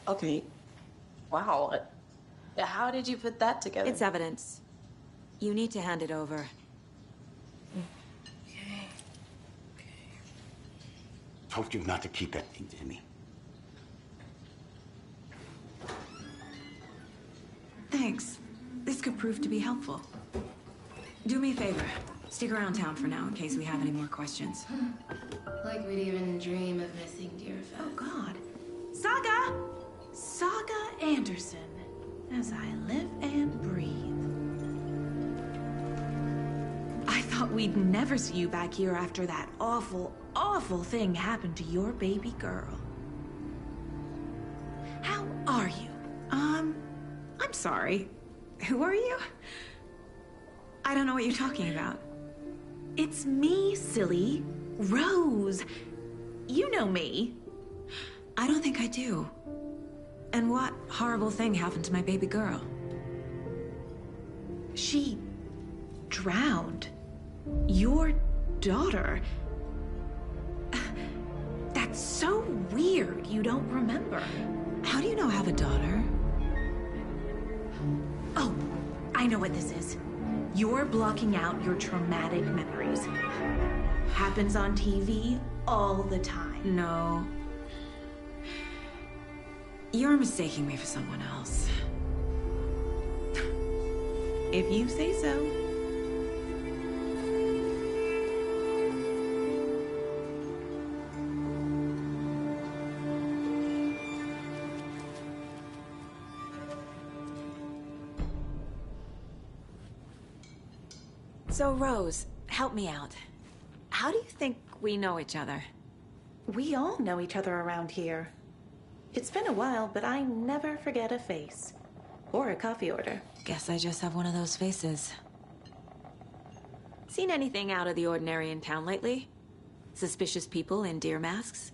S15: Okay. Wow. How did you put that together?
S8: It's evidence. You need to hand it over.
S18: Told you not to keep that thing, Tammy.
S8: Thanks. This could prove to be helpful. Do me a favor. Stick around town for now in case we have any more questions.
S16: Like we'd even dream of missing Deerfest.
S19: Oh, God. Saga! Saga Anderson. As I live and breathe. I thought we'd never see you back here after that awful, awful thing happened to your baby girl. How are you? I'm sorry. Who are you? I don't know what you're talking about. It's me, silly. Rose. You know me.
S8: I don't think I do. And what horrible thing happened to my baby girl?
S19: She drowned. Your daughter. That's so weird you don't remember.
S8: How do you know I have a daughter?
S19: Oh, I know what this is. You're blocking out your traumatic memories. Happens on TV all the time.
S8: No. You're mistaking me for someone else.
S19: If you say so.
S8: So, Rose, help me out. How do you think we know each other?
S19: We all know each other around here. It's been a while, but I never forget a face. Or a coffee order.
S8: Guess I just have one of those faces. Seen anything out of the ordinary in town lately? Suspicious people in deer masks?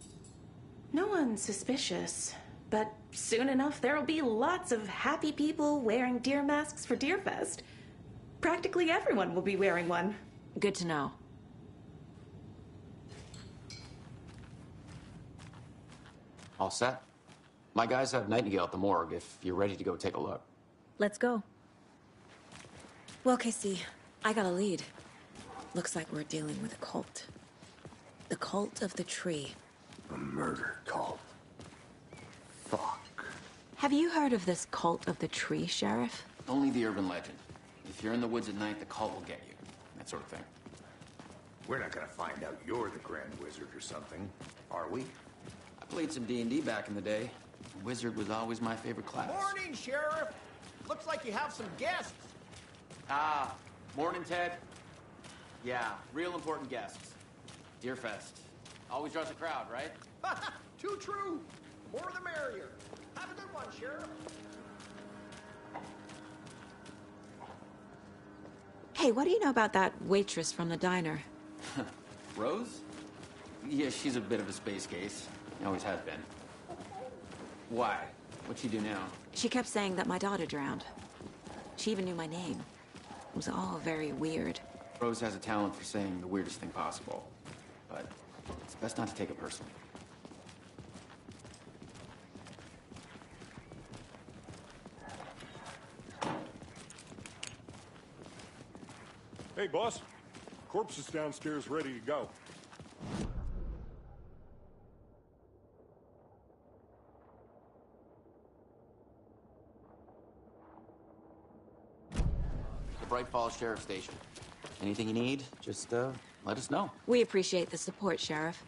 S19: No one's suspicious. But soon enough, there'll be lots of happy people wearing deer masks for Deerfest. Practically everyone will be wearing one.
S8: Good to know.
S13: All set? My guys have Nightingale at the morgue if you're ready to go take a look.
S2: Let's go. Well, Casey, I got a lead. Looks like we're dealing with a cult. The Cult of the Tree.
S4: A murder cult. Fuck.
S8: Have you heard of this Cult of the Tree, Sheriff?
S13: Only the urban legend. If you're in the woods at night, the cult will get you. That sort of thing.
S4: We're not gonna find out you're the Grand Wizard or something, are we?
S13: I played some D&D back in the day. Wizard was always my favorite class.
S7: Morning, Sheriff. Looks like you have some guests.
S13: Ah, morning, Ted. Yeah, real important guests. Deerfest. Always draws a crowd, right?
S7: Too true. The more the merrier. Have a good one, Sheriff.
S8: Hey, what do you know about that waitress from the diner?
S13: Rose? Yeah, she's a bit of a space case. Always has been. Why? What'd she do now?
S8: She kept saying that my daughter drowned. She even knew my name. It was all very weird.
S13: Rose has a talent for saying the weirdest thing possible. But it's best not to take it personally.
S5: Hey, boss. Corpse is downstairs ready to go.
S13: The Bright Falls Sheriff Station. Anything you need, just let us know.
S8: We appreciate the support, Sheriff.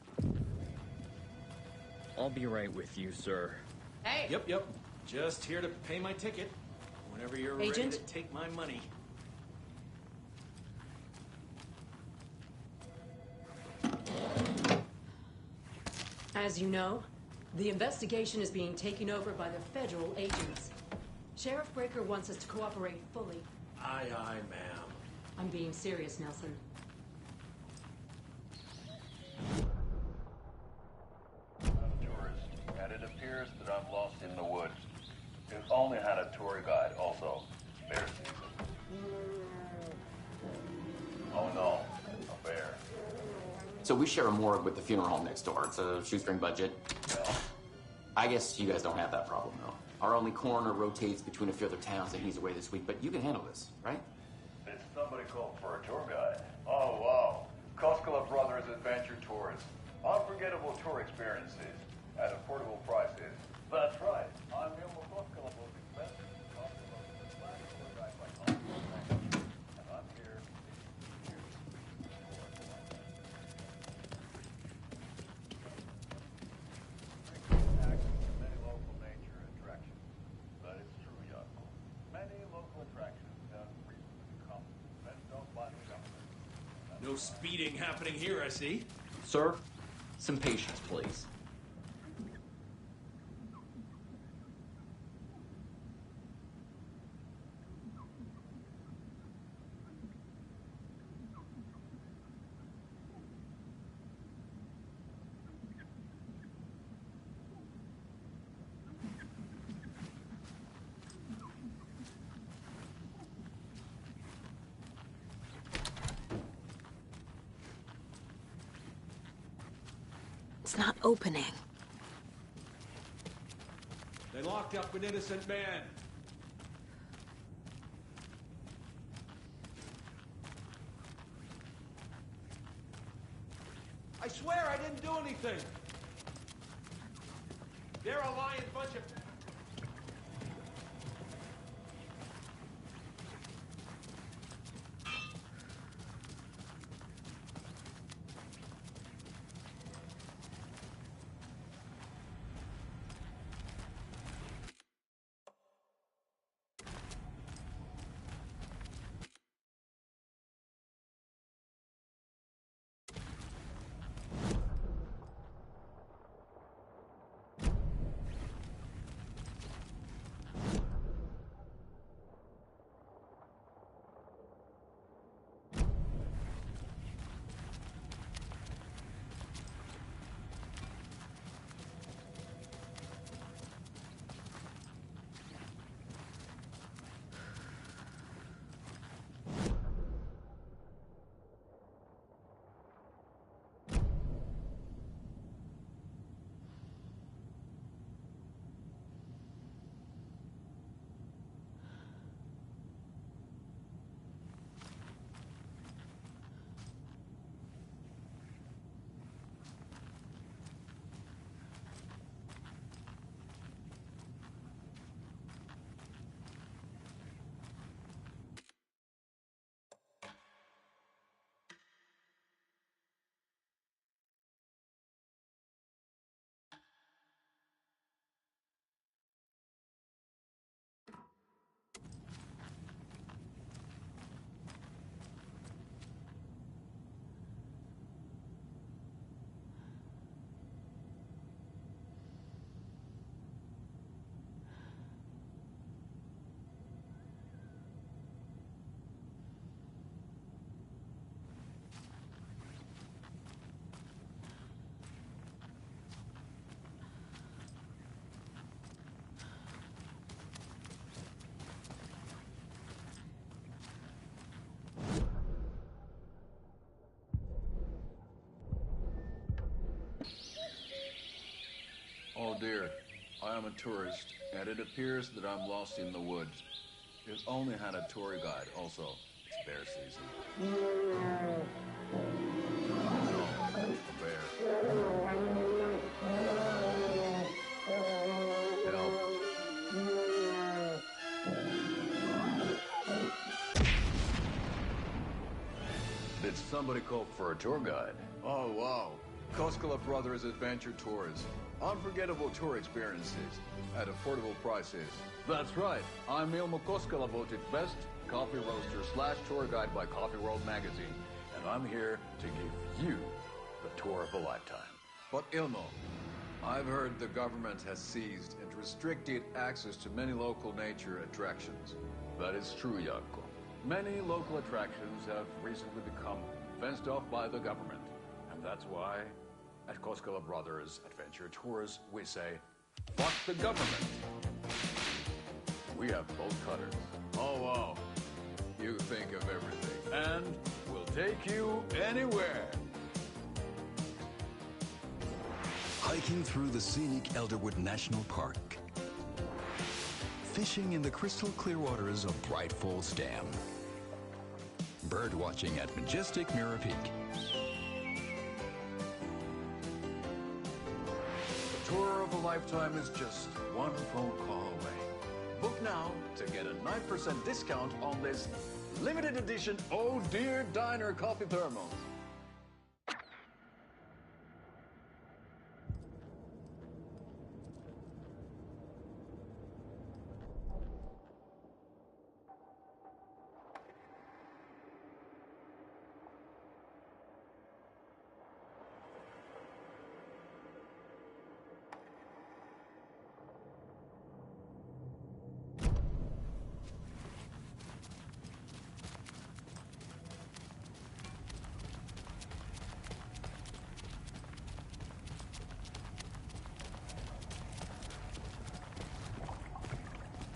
S20: I'll be right with you, sir.
S21: Hey!
S7: Yep. Just here to pay my ticket. Whenever you're
S21: Agent?
S7: ready to take my money.
S21: As you know, the investigation is being taken over by the federal agents. Sheriff Breaker wants us to cooperate fully.
S7: Aye, ma'am.
S21: I'm being serious, Nelson.
S22: I'm a tourist, and it appears that I'm lost in the woods. We've only had a tour guide, also. Bear season. Oh no, a bear.
S13: So we share a morgue with the funeral home next door. It's a shoestring budget. I guess you guys don't have that problem, though. Our only coroner rotates between a few other towns, and he's away this week. But you can handle this, right?
S22: It's somebody called for a tour guide. Oh, wow. Koskela Brothers Adventure Tours. Unforgettable tour experiences at affordable prices. That's right. I'm Wilma Koskela Book Expensive. Tour guide by Koskela, and I'm here. Many local nature attractions. That is true, Yasko. Many local attractions have reason to come. Men don't mind government.
S7: No speeding happening here, I see.
S20: Sir, some patience, please.
S8: It's not opening.
S7: They locked up an innocent man. I swear I didn't do anything. They're a lying bunch of...
S3: Oh dear, I am a tourist, and it appears that I'm lost in the woods. If only had a tour guide. Also, it's bear season. No, bear. Help. Did somebody call for a tour guide? Oh, wow. Koskela Brothers Adventure Tours. Unforgettable tour experiences at affordable prices. That's right. I'm Ilmo Koskela, voted best coffee roaster / tour guide by Coffee World magazine. And I'm here to give you the tour of a lifetime. But Ilmo, I've heard the government has seized and restricted access to many local nature attractions. That is true, Jaakko. Many local attractions have recently become fenced off by the government. And that's why, at Koskela Brothers Adventure Tours, we say, fuck the government. We have bolt cutters. Oh, wow. You think of everything. And we'll take you anywhere.
S6: Hiking through the scenic Elderwood National Park. Fishing in the crystal clear waters of Bright Falls Dam. Bird watching at majestic Mirror Peak.
S3: The tour of a lifetime is just one phone call away. Book now to get a 9% discount on this limited edition Oh Dear Diner coffee thermos.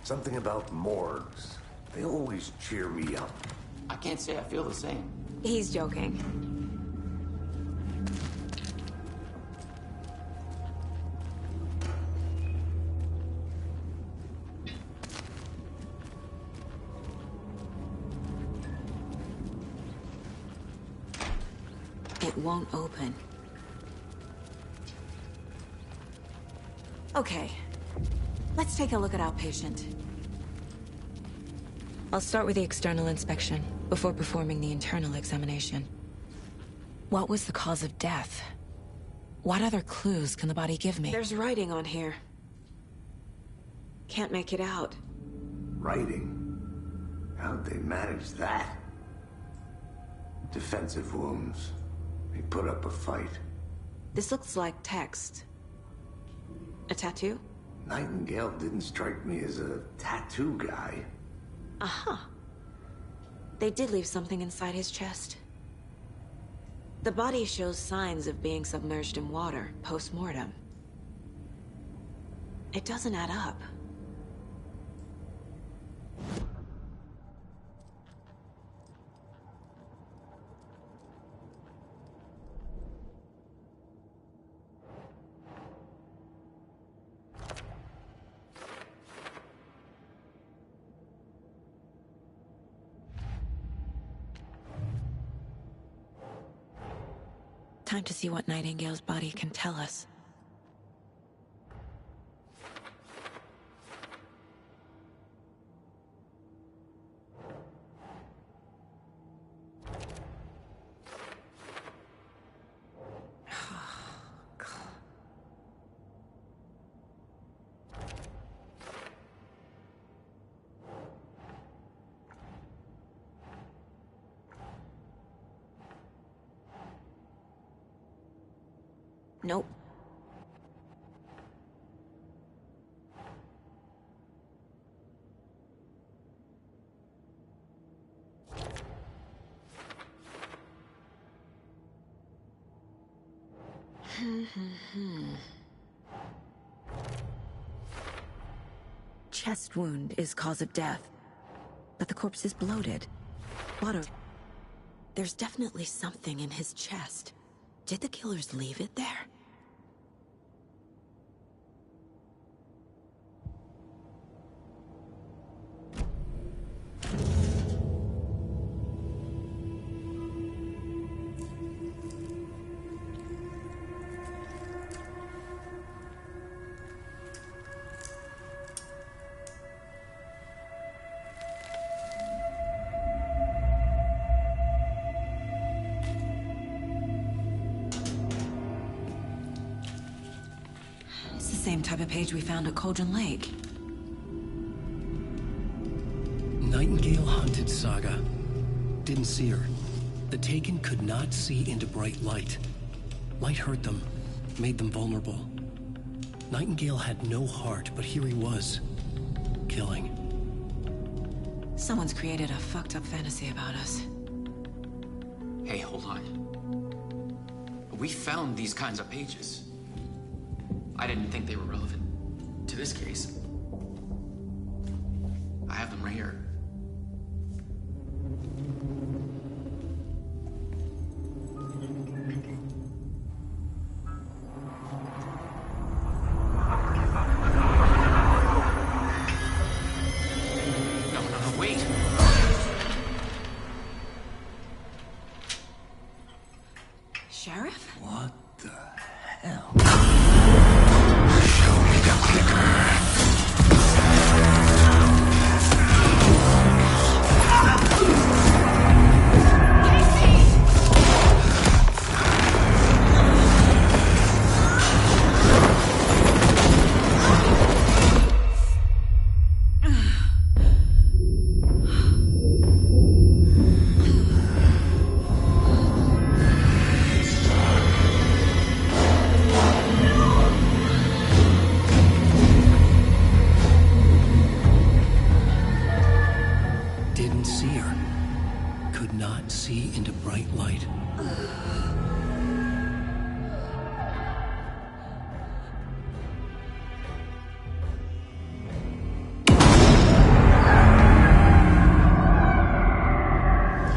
S4: Something about morgues. They always cheer me up.
S13: I can't say I feel the same.
S8: He's joking. It won't open. Okay. Let's take a look at our patient. I'll start with the external inspection, before performing the internal examination. What was the cause of death? What other clues can the body give me? There's writing on here. Can't make it out.
S4: Writing? How'd they manage that? Defensive wounds. They put up a fight.
S8: This looks like text. A tattoo?
S4: Nightingale didn't strike me as a tattoo guy.
S8: Uh-huh. They did leave something inside his chest. The body shows signs of being submerged in water, post-mortem. It doesn't add up. Time to see what Nightingale's body can tell us. Nope. Chest wound is cause of death, but the corpse is bloated. Water. There's definitely something in his chest. Did the killers leave it there? same type of page we found at Cauldron Lake.
S1: Nightingale hunted Saga. Didn't see her. The Taken could not see into bright light. Light hurt them, made them vulnerable. Nightingale had no heart, but here he was, killing.
S8: Someone's created a fucked up fantasy about us.
S13: Hey, hold on. We found these kinds of pages. I didn't think they were relevant to this case. I have them right here. No, wait.
S8: Sheriff?
S4: What the hell?
S9: Show me the clicker.
S1: Didn't see her. Could not see into bright light.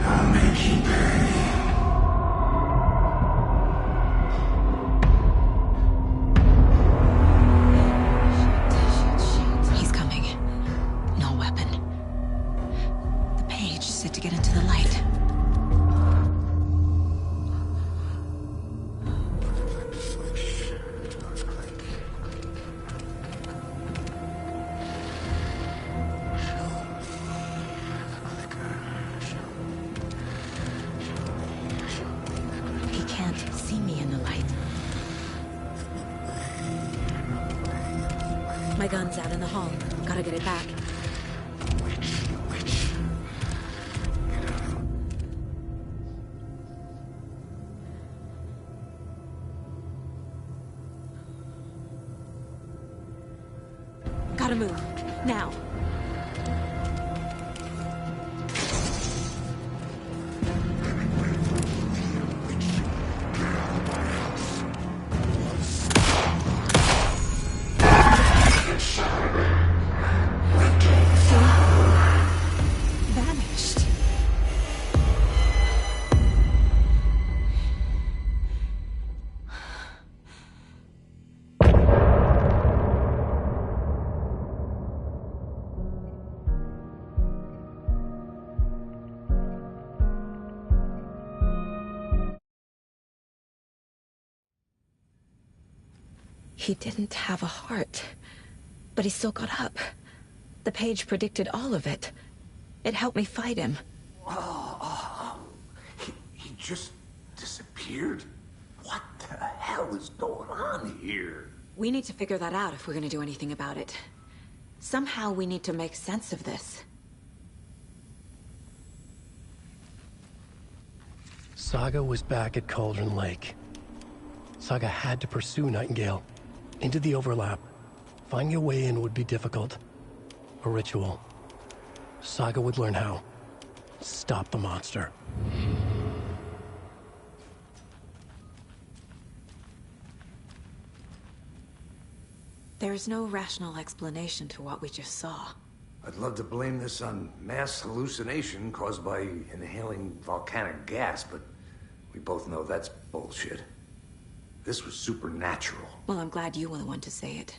S9: I'll make you pay.
S8: He's coming. No weapon. The page said to get into the light. He can't see me in the light. My gun's out in the hall. Gotta get it back. Gotta move. Now. Vanished. He didn't have a heart, but he still got up. The page predicted all of it. It helped me fight him.
S4: He just disappeared? What the hell is going on here?
S8: We need to figure that out if we're gonna do anything about it. Somehow we need to make sense of this.
S1: Saga was back at Cauldron Lake. Saga had to pursue Nightingale. Into the overlap. Finding a way in would be difficult. A ritual. Saga would learn how. Stop the monster.
S8: There's no rational explanation to what we just saw.
S4: I'd love to blame this on mass hallucination caused by inhaling volcanic gas, but we both know that's bullshit. This was supernatural.
S8: Well, I'm glad you were the one to say it.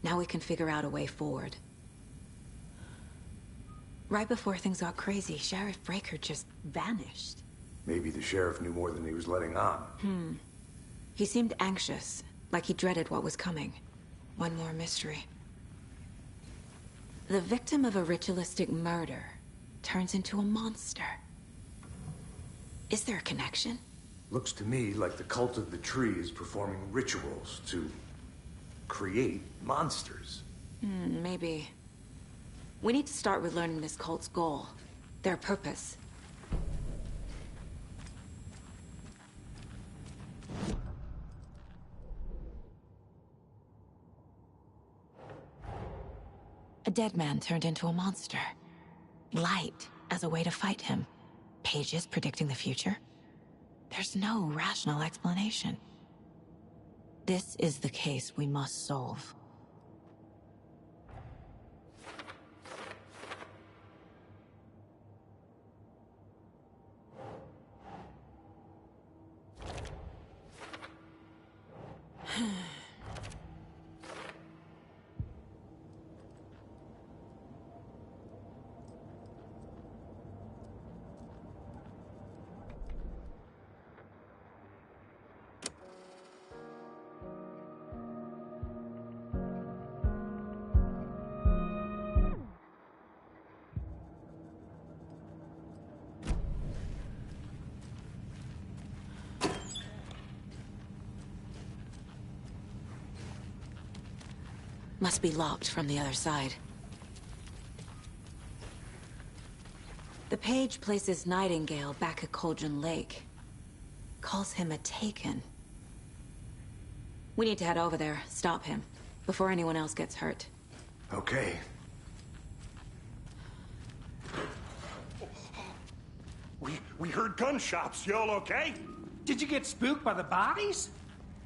S8: Now we can figure out a way forward. Right before things got crazy, Sheriff Breaker just vanished.
S4: Maybe the sheriff knew more than he was letting on.
S8: He seemed anxious, like he dreaded what was coming. One more mystery. The victim of a ritualistic murder turns into a monster. Is there a connection?
S4: Looks to me like the cult of the tree is performing rituals to create monsters.
S8: Maybe. We need to start with learning this cult's goal. Their purpose. A dead man turned into a monster. Light as a way to fight him. Pages predicting the future. There's no rational explanation. This is the case we must solve. Must be locked from the other side. The page places Nightingale back at Cauldron Lake. Calls him a Taken. We need to head over there, stop him, before anyone else gets hurt.
S4: Okay.
S5: We heard gunshots. Y'all okay?
S7: Did you get spooked by the bodies?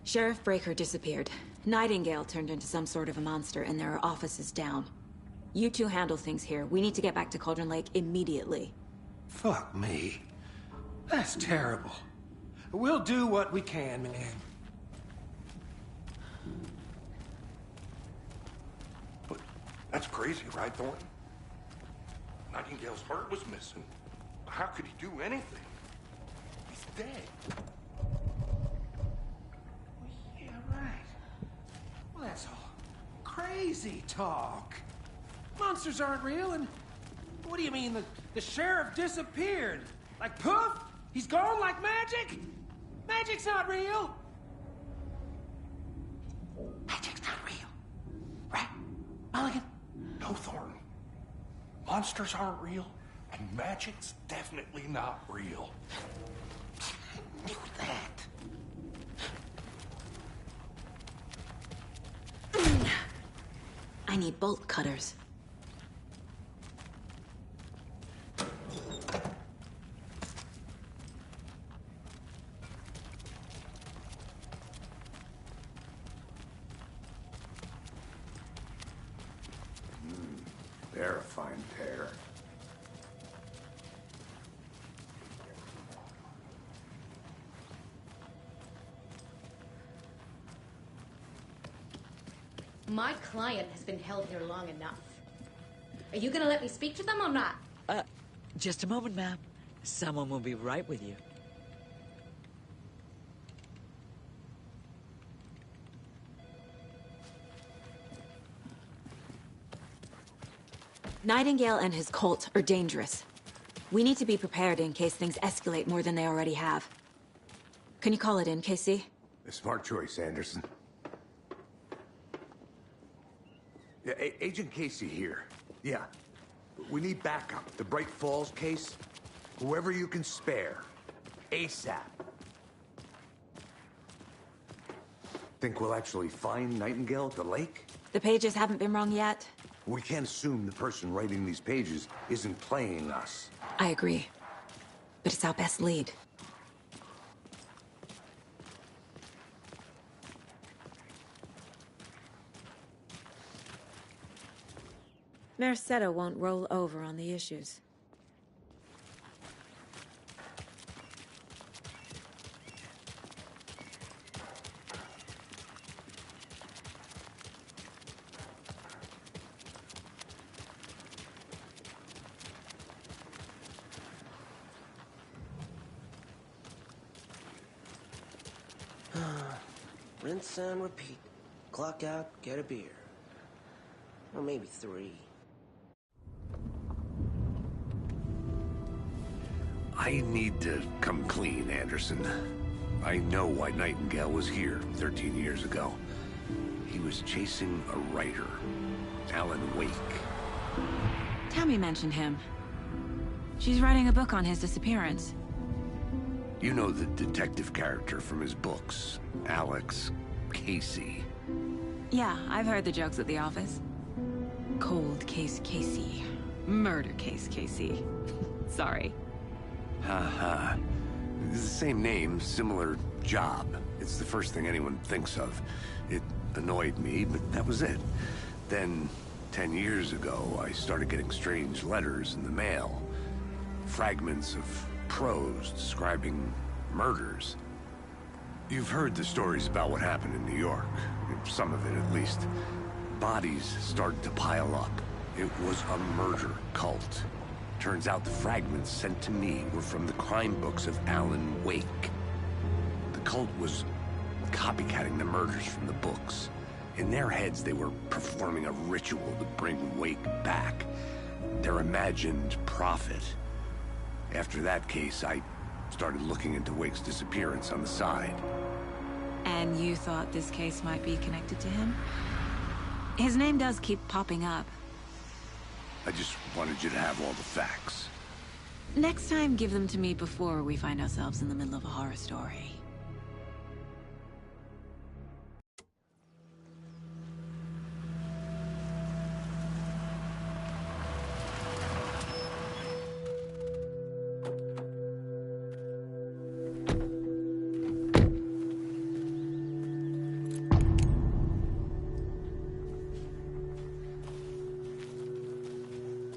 S8: Sheriff Breaker disappeared. Nightingale turned into some sort of a monster, and there are offices down. You two handle things here. We need to get back to Cauldron Lake immediately.
S7: Fuck me. That's terrible. We'll do what we can, man.
S5: But that's crazy, right, Thornton? Nightingale's heart was missing. How could he do anything? He's dead.
S7: Yeah, right. Well, that's all crazy talk. Monsters aren't real, and what do you mean? The sheriff disappeared? Like poof? He's gone like magic? Magic's not real. Magic's not real. Right, Mulligan?
S5: No, Thornton. Monsters aren't real, and magic's definitely not real.
S7: I knew that.
S8: I need bolt cutters.
S4: They're a fine pair.
S10: My client has been held here long enough. Are you gonna let me speak to them or not?
S14: Just a moment, ma'am. Someone will be right with you.
S8: Nightingale and his cult are dangerous. We need to be prepared in case things escalate more than they already have. Can you call it in, KC?
S4: A smart choice, Anderson. Yeah, Agent Casey here. Yeah. We need backup. The Bright Falls case. Whoever you can spare. ASAP. Think we'll actually find Nightingale at the lake?
S8: The pages haven't been rung yet.
S4: We can't assume the person writing these pages isn't playing us.
S8: I agree. But it's our best lead. Mercado won't roll over on the issues.
S11: Rinse and repeat. Clock out, get a beer. Or maybe 3.
S4: I need to come clean, Anderson. I know why Nightingale was here 13 years ago. He was chasing a writer, Alan Wake.
S8: Tammy mentioned him. She's writing a book on his disappearance.
S4: You know the detective character from his books, Alex Casey.
S8: Yeah, I've heard the jokes at the office. Cold case Casey. Murder case Casey. Sorry.
S4: Haha. It's the same name, similar job. It's the first thing anyone thinks of. It annoyed me, but that was it. Then, 10 years ago, I started getting strange letters in the mail. Fragments of prose describing murders. You've heard the stories about what happened in New York. Some of it, at least. Bodies started to pile up. It was a murder cult. Turns out the fragments sent to me were from the crime books of Alan Wake. The cult was copycatting the murders from the books. In their heads, they were performing a ritual to bring Wake back. Their imagined prophet. After that case, I started looking into Wake's disappearance on the side.
S8: And you thought this case might be connected to him? His name does keep popping up.
S4: I just wanted you to have all the facts.
S8: Next time, give them to me before we find ourselves in the middle of a horror story.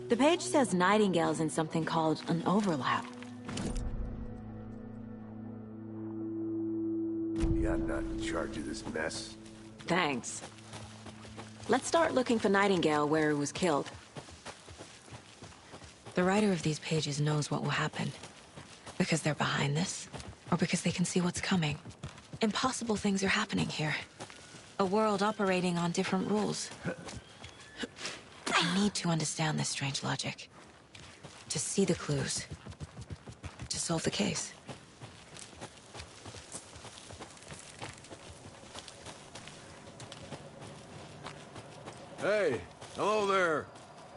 S8: The page says Nightingale's in something called an overlap.
S4: Yeah, I'm not in charge of this mess.
S8: Thanks. Let's start looking for Nightingale where he was killed. The writer of these pages knows what will happen. Because they're behind this, or because they can see what's coming. Impossible things are happening here. A world operating on different rules. I need to understand this strange logic. To see the clues. To solve the case.
S3: Hey, hello there.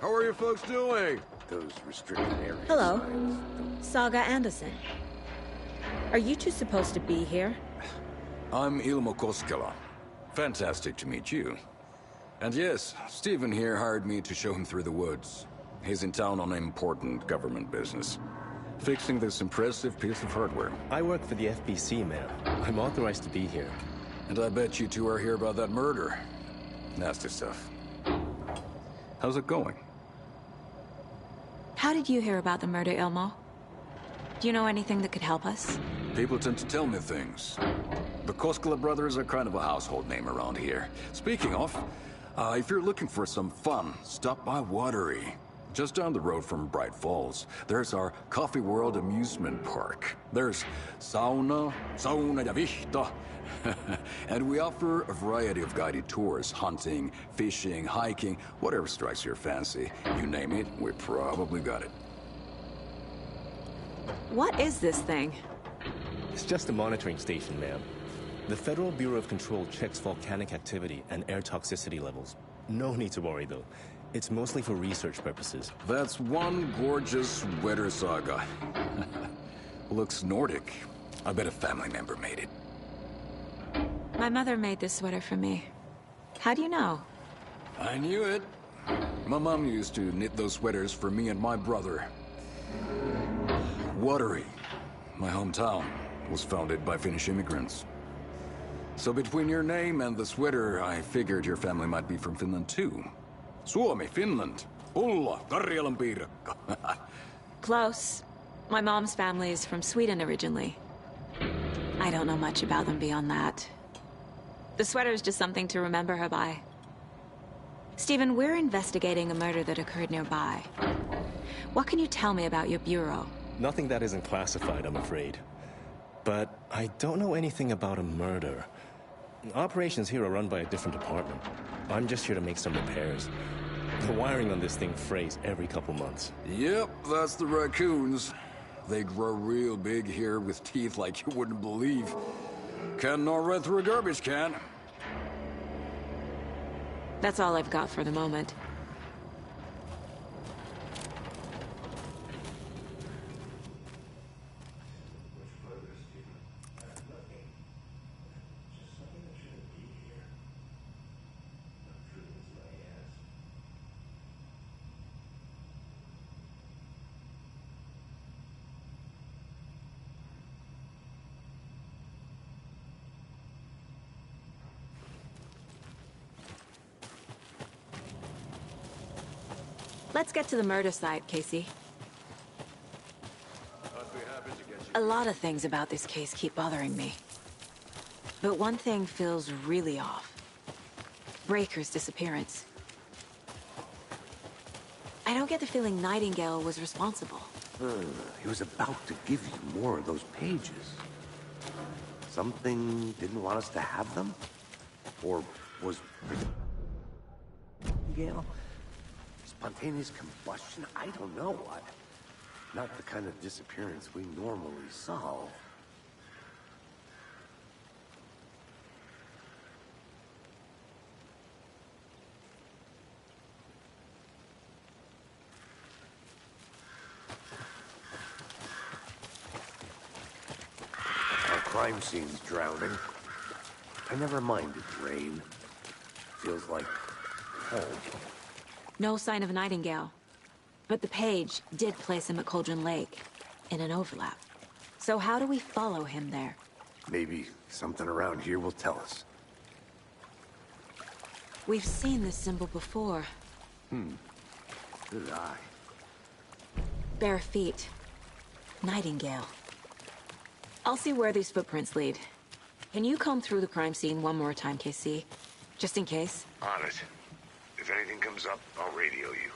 S3: How are you folks doing?
S4: Those restricted areas.
S2: Hello. Saga Anderson. Are you two supposed to be here?
S12: I'm Ilmo Koskela. Fantastic to meet you. And yes, Stephen here hired me to show him through the woods. He's in town on important government business. Fixing this impressive piece of hardware.
S17: I work for the FBC, ma'am. I'm authorized to be here.
S12: And I bet you two are here about that murder. Nasty stuff. How's it going?
S8: How did you hear about the murder, Ilmo? Do you know anything that could help us?
S12: People tend to tell me things. The Koskela brothers are kind of a household name around here. Speaking of, if you're looking for some fun, stop by Watery. Just down the road from Bright Falls, there's our Coffee World amusement park. There's sauna ja vihta. And we offer a variety of guided tours, hunting, fishing, hiking, whatever strikes your fancy. You name it, we probably got it.
S8: What is this thing?
S17: It's just a monitoring station, ma'am. The Federal Bureau of Control checks volcanic activity and air toxicity levels. No need to worry, though. It's mostly for research purposes.
S12: That's one gorgeous sweater, Saga. Looks Nordic. I bet a family member made it.
S8: My mother made this sweater for me. How do you know?
S12: I knew it. My mom used to knit those sweaters for me and my brother. Watery, my hometown, was founded by Finnish immigrants. So between your name and the sweater, I figured your family might be from Finland too. Suomi, Finland. Ulla, Karjalan piirakka.
S8: Close. My mom's family is from Sweden originally. I don't know much about them beyond that. The sweater is just something to remember her by. Stephen, we're investigating a murder that occurred nearby. What can you tell me about your bureau?
S17: Nothing that isn't classified, I'm afraid. But I don't know anything about a murder. Operations here are run by a different department. I'm just here to make some repairs. The wiring on this thing frays every couple months.
S12: Yep, that's the raccoons. They grow real big here with teeth like you wouldn't believe. Can't gnaw right through a garbage can.
S8: That's all I've got for the moment. Let's get to the murder site, Casey. A lot of things about this case keep bothering me. But one thing feels really off. Breaker's disappearance. I don't get the feeling Nightingale was responsible.
S4: He was about to give you more of those pages. Something didn't want us to have them? Or was... Nightingale? Spontaneous combustion? I don't know what. Not the kind of disappearance we normally solve. Our crime scene's drowning. I never minded rain. Feels like home.
S8: No sign of Nightingale. But the page did place him at Cauldron Lake, in an overlap. So how do we follow him there?
S4: Maybe something around here will tell us.
S8: We've seen this symbol before.
S4: Good eye.
S8: Bare feet. Nightingale. I'll see where these footprints lead. Can you comb through the crime scene one more time, KC? Just in case?
S4: On it. If anything comes up, I'll radio you.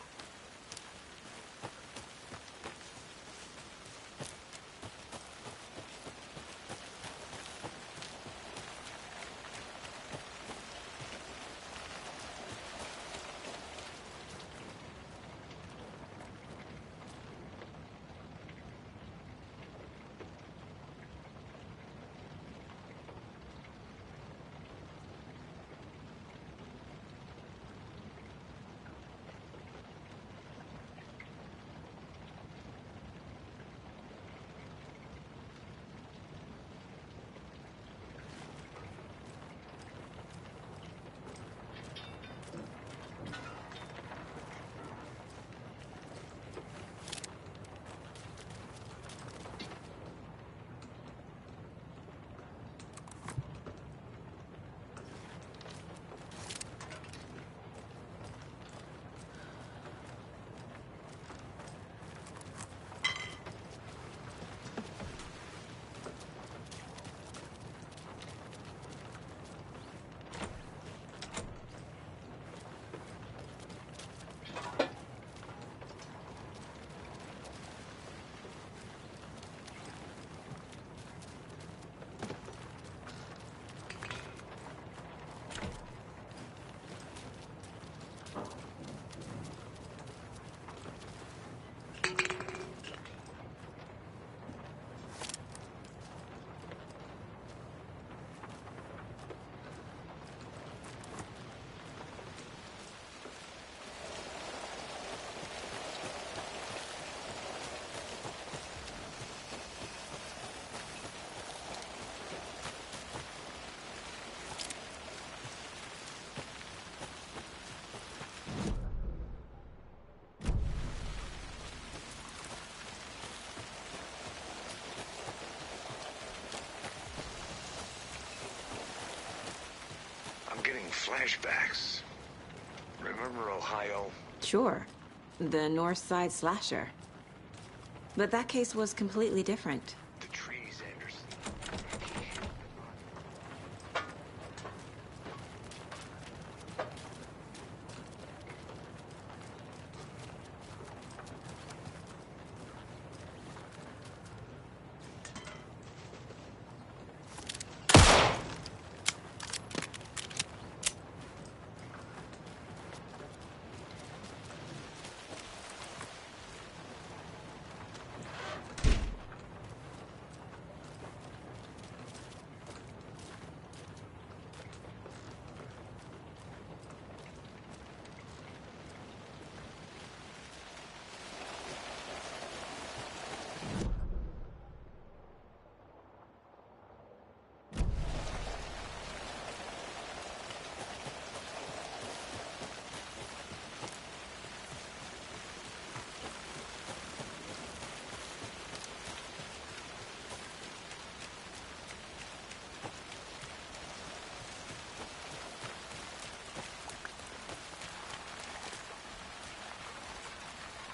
S4: Flashbacks. Remember Ohio?
S8: Sure. The North Side slasher. But that case was completely different.
S4: The trees, Anderson.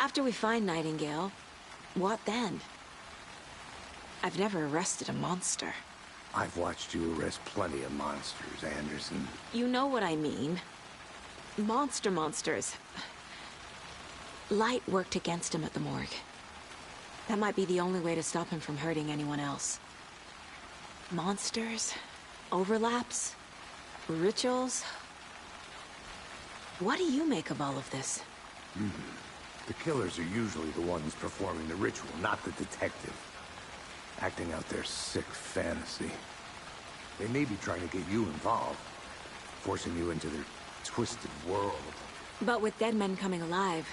S8: After we find Nightingale, what then? I've never arrested a monster.
S4: I've watched you arrest plenty of monsters, Anderson.
S8: You know what I mean. Monsters. Light worked against him at the morgue. That might be the only way to stop him from hurting anyone else. Monsters, overlaps, rituals. What do you make of all of this?
S4: The killers are usually the ones performing the ritual, not the detective. Acting out their sick fantasy. They may be trying to get you involved, forcing you into their twisted world.
S8: But with dead men coming alive,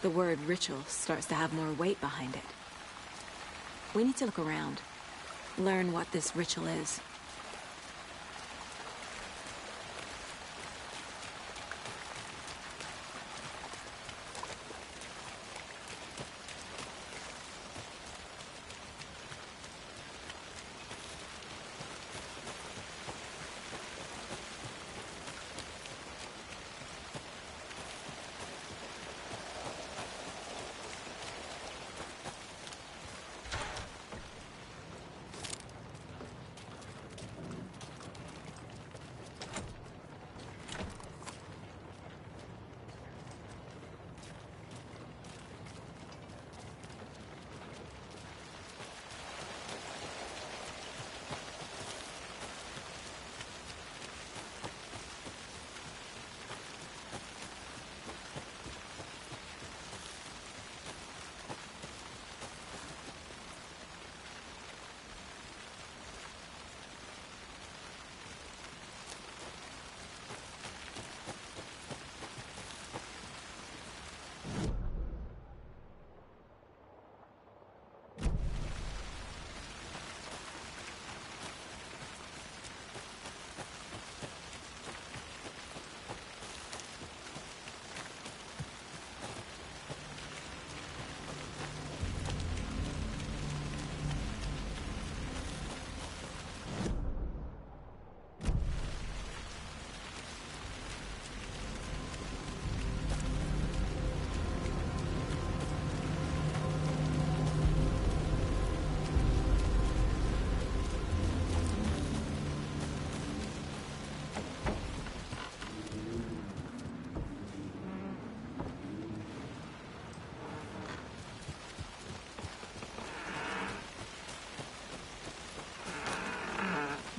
S8: the word ritual starts to have more weight behind it. We need to look around, learn what this ritual is.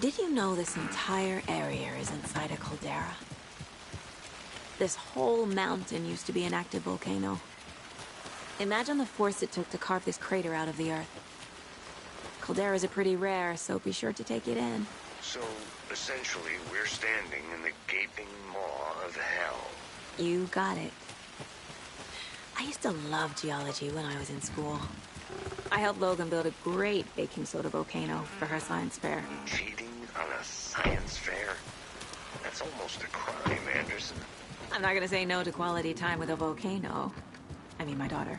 S8: Did you know this entire area is inside a caldera? This whole mountain used to be an active volcano. Imagine the force it took to carve this crater out of the earth. Calderas are pretty rare, so be sure to take it in.
S9: So, essentially, we're standing in the gaping maw of hell.
S8: You got it. I used to love geology when I was in school. I helped Logan build a great baking soda volcano for her science fair.
S9: Cheating on a science fair? That's almost a crime, Anderson.
S8: I'm not gonna say no to quality time with a volcano. I mean, my daughter.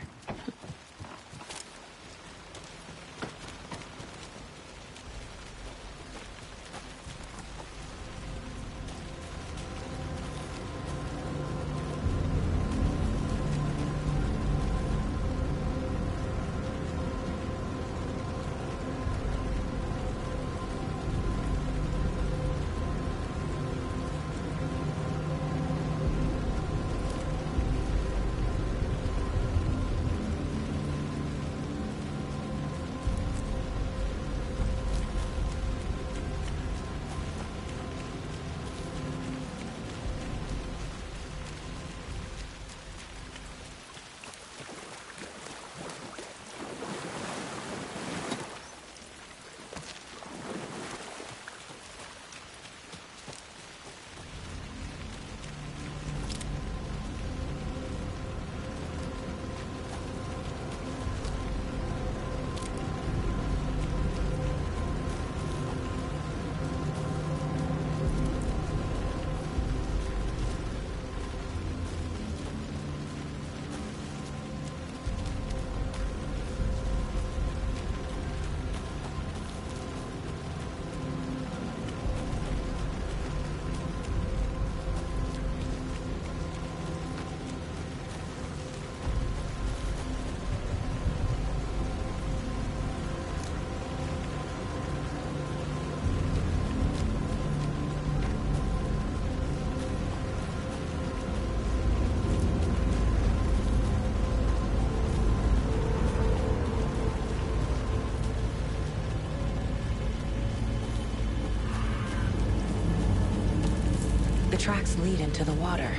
S8: tracks lead into the water.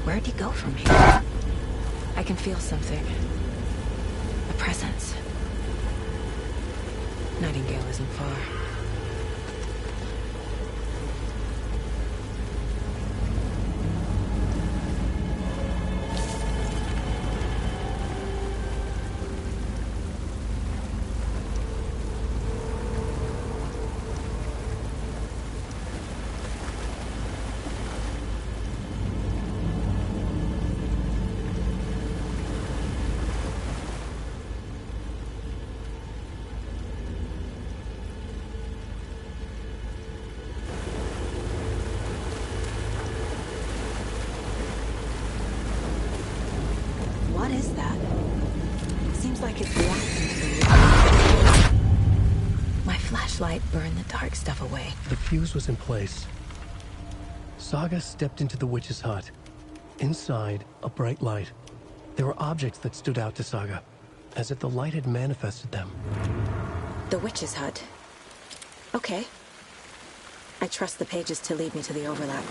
S8: Where'd he go from here? I can feel something. A presence. Nightingale isn't far. What is that? Seems like it's reacting to the light. My flashlight burned the dark stuff away.
S1: The fuse was in place. Saga stepped into the witch's hut. Inside, a bright light. There were objects that stood out to Saga, as if the light had manifested them.
S8: The witch's hut. Okay. I trust the pages to lead me to the overlap.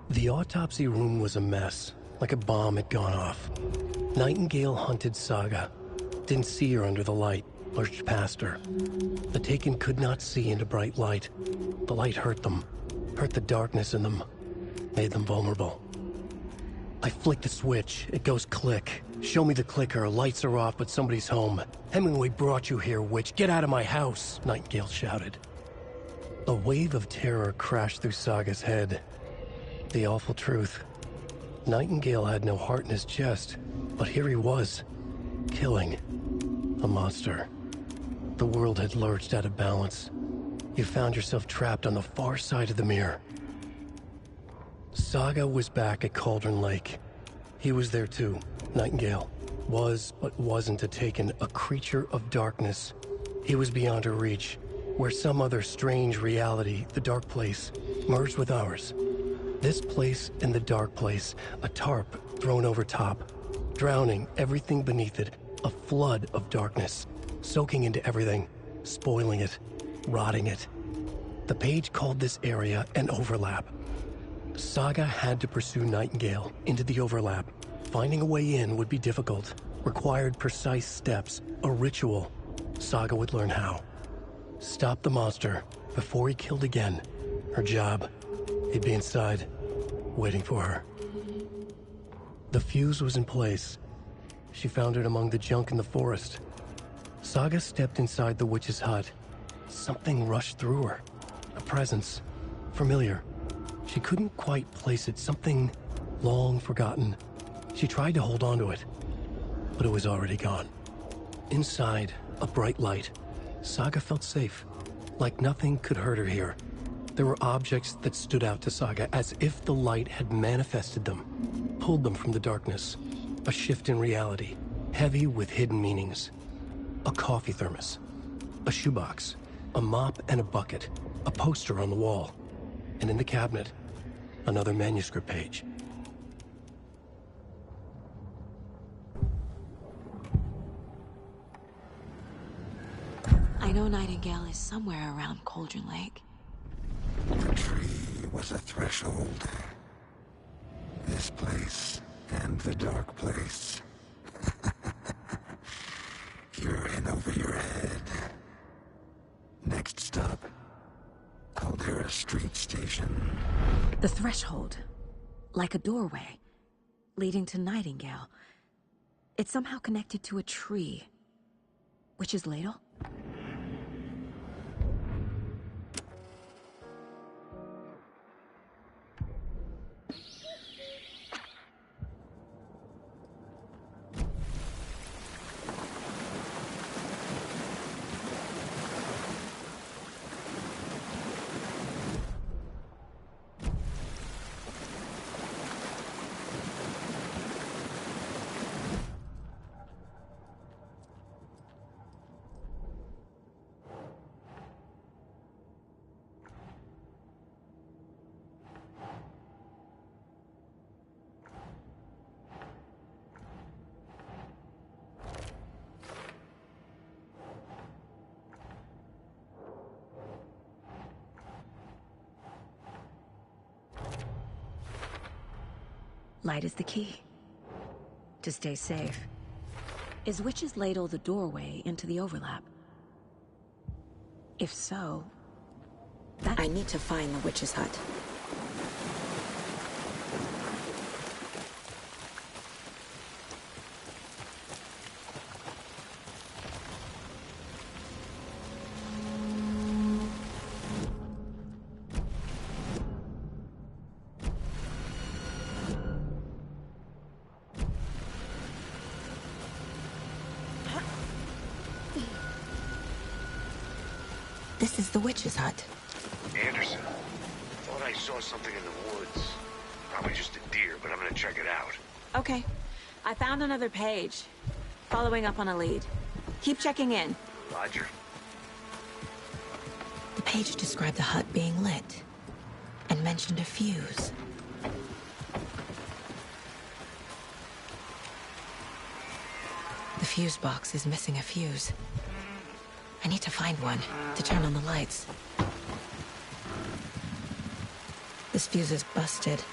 S1: The autopsy room was a mess, like a bomb had gone off. Nightingale hunted Saga. Didn't see her under the light, lurched past her. The Taken could not see into bright light. The light hurt them, hurt the darkness in them, made them vulnerable. I flick the switch, it goes click. Show me the clicker, lights are off, but somebody's home. Hemingway brought you here, witch. Get out of my house, Nightingale shouted. A wave of terror crashed through Saga's head. The awful truth. Nightingale had no heart in his chest, but here he was, killing a monster. The world had lurched out of balance. You found yourself trapped on the far side of the mirror. Saga was back at Cauldron Lake. He was there too. Nightingale was, but wasn't a Taken, a creature of darkness. He was beyond her reach, where some other strange reality, the dark place, merged with ours. This place and the dark place, a tarp thrown over top, drowning everything beneath it, a flood of darkness, soaking into everything, spoiling it, rotting it. The page called this area an overlap. Saga had to pursue Nightingale into the overlap. Finding a way in would be difficult, required precise steps, a ritual. Saga would learn how. Stop the monster before he killed again. Her job. He'd be inside, waiting for her. The fuse was in place. She found it among the junk in the forest. Saga stepped inside the witch's hut. Something rushed through her. A presence. Familiar. She couldn't quite place it. Something long forgotten. She tried to hold on to it, but it was already gone. Inside, a bright light. Saga felt safe, like nothing could hurt her here. There were objects that stood out to Saga as if the light had manifested them, pulled them from the darkness. A shift in reality, heavy with hidden meanings. A coffee thermos, a shoebox, a mop and a bucket, a poster on the wall, and in the cabinet, another manuscript page.
S8: I know Nightingale is somewhere around Cauldron Lake.
S9: The tree was a threshold. This place and the dark place. You're in over your head. Next stop, Caldera Street Station.
S2: The threshold. Like a doorway. Leading to Nightingale. It's somehow connected to a tree. Witch's ladle? Light is the key. To stay safe. Is Witch's Ladle the doorway into the overlap? If so, I need to find the witch's hut. This is the witch's hut.
S4: Anderson, thought I saw something in the woods. Probably just a deer, but I'm gonna check it out.
S8: Okay. I found another page. Following up on a lead. Keep checking in.
S4: Roger.
S8: The page described the hut being lit. And mentioned a fuse. The fuse box is missing a fuse. I need to find one to turn on the lights. This fuse is busted.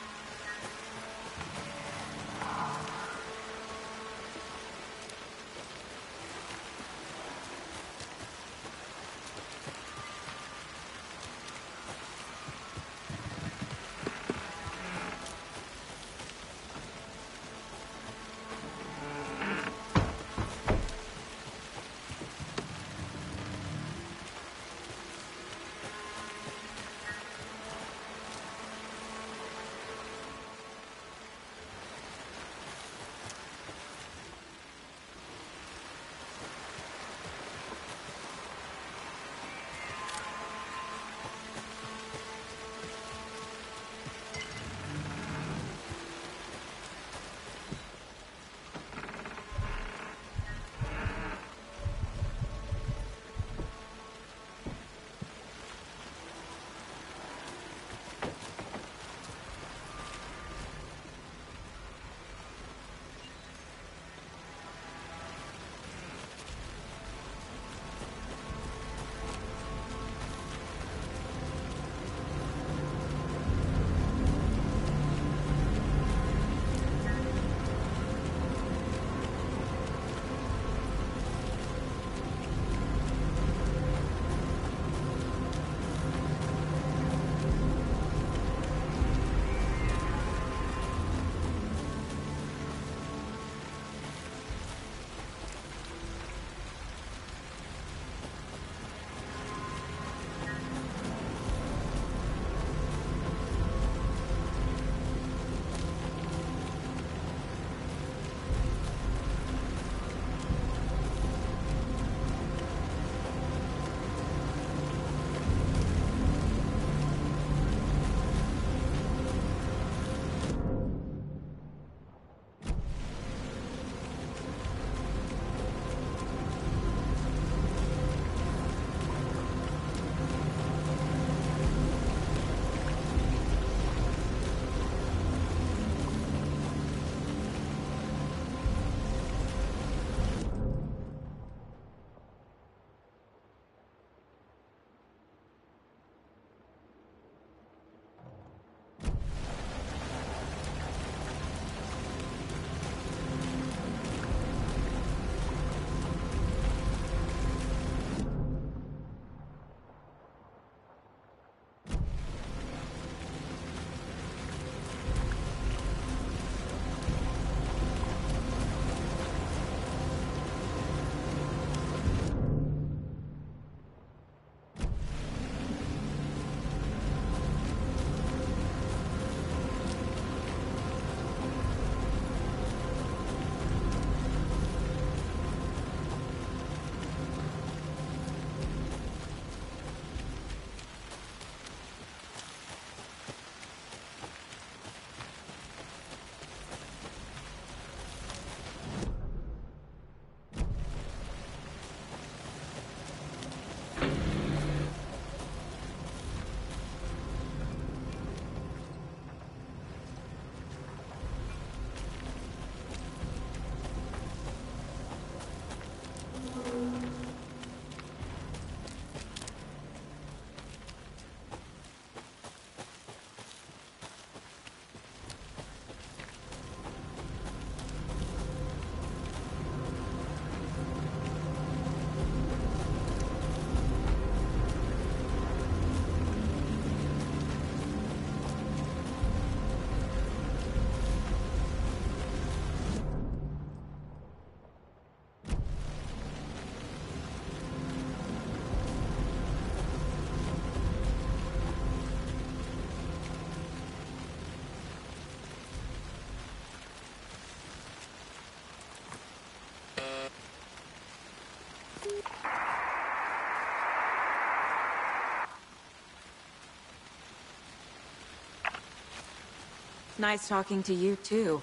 S8: Nice talking to you, too.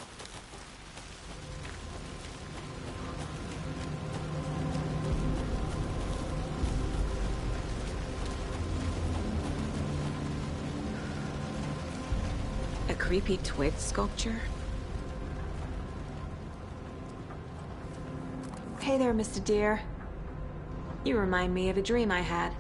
S8: A creepy twig sculpture? Hey there, Mr. Deer. You remind me of a dream I had.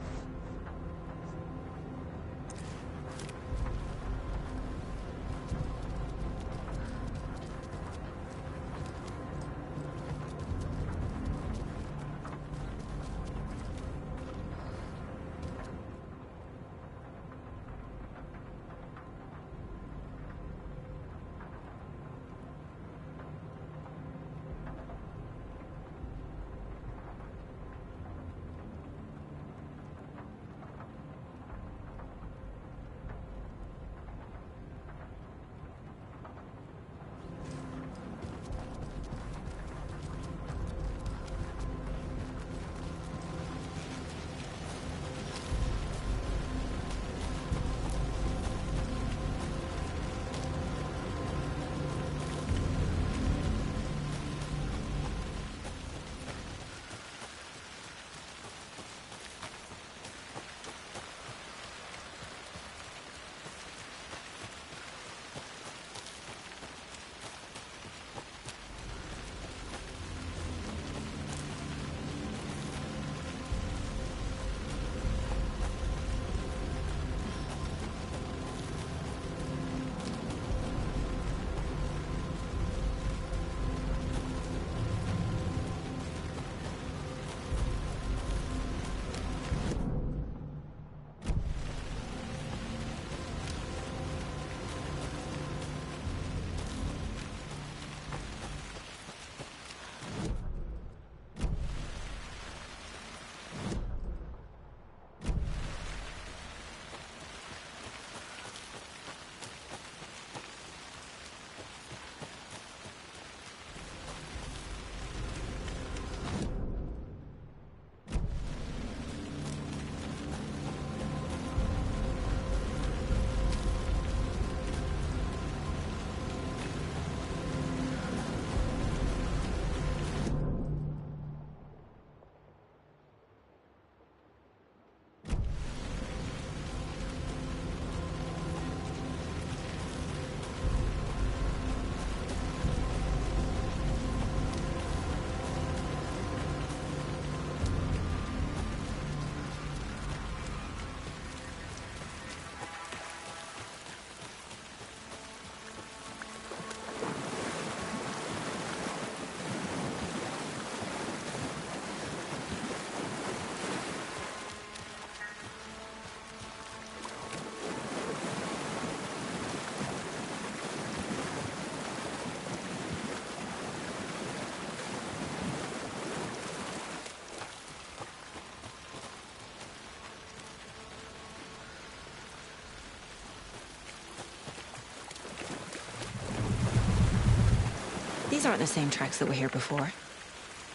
S8: These aren't the same tracks that were here before.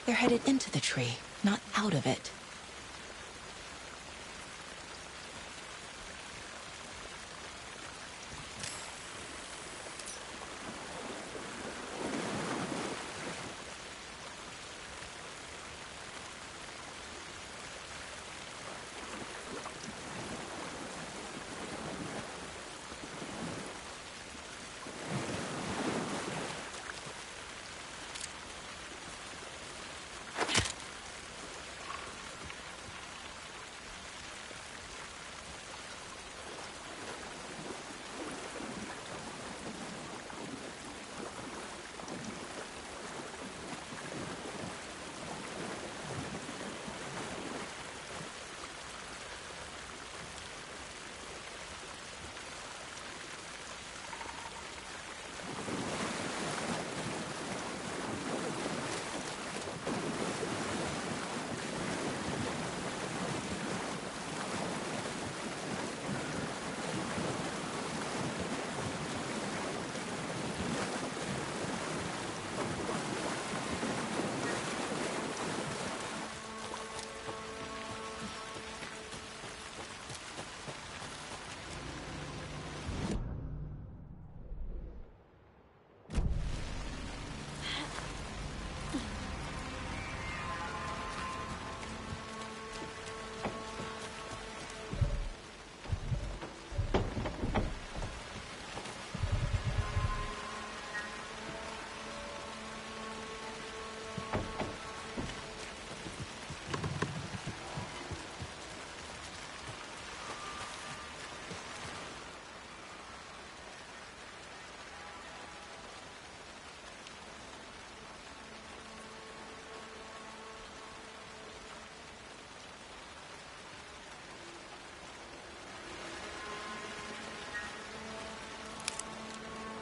S8: They're headed into the tree, not out of it.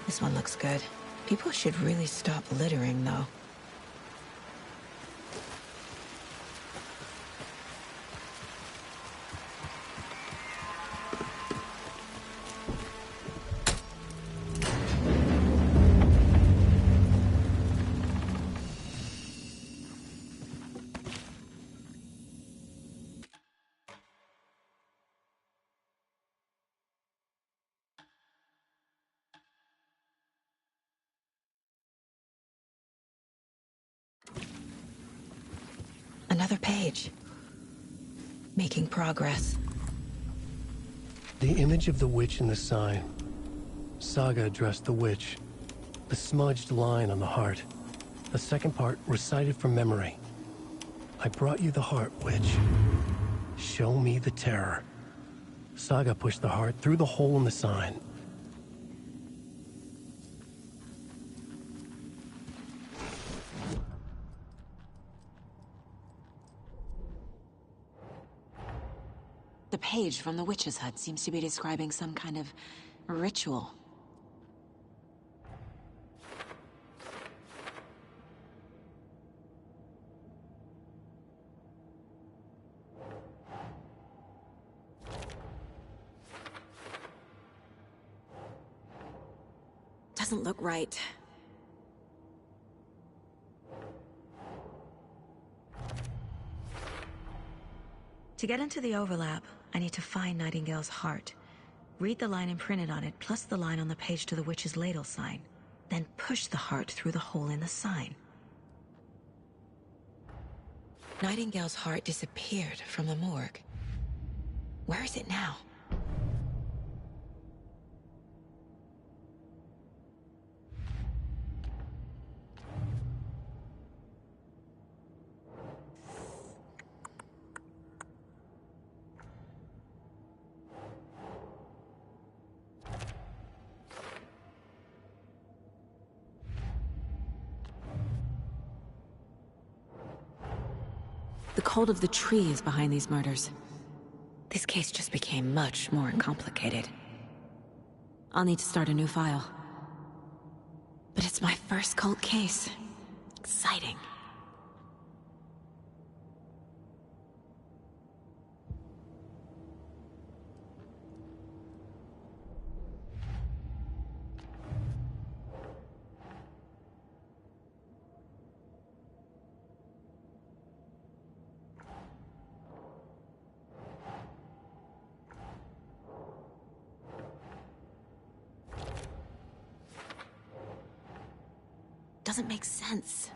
S8: This one looks good. People should really stop littering, though. Another page. Making progress.
S1: The image of the witch in the sign. Saga addressed the witch. The smudged line on the heart. The second part recited from memory. I brought you the heart, witch. Show me the terror. Saga pushed the heart through the hole in the sign.
S8: The page from the witch's hut seems to be describing some kind of ritual. Doesn't look right. To get into the overlap, I need to find Nightingale's heart. Read the line imprinted on it, plus the line on the page to the witch's ladle sign. Then push the heart through the hole in the sign. Nightingale's heart disappeared from the morgue. Where is it now? The cult of the tree is behind these murders. This case just became much more complicated. I'll need to start a new file. But it's my first cult case. Exciting. Doesn't make sense.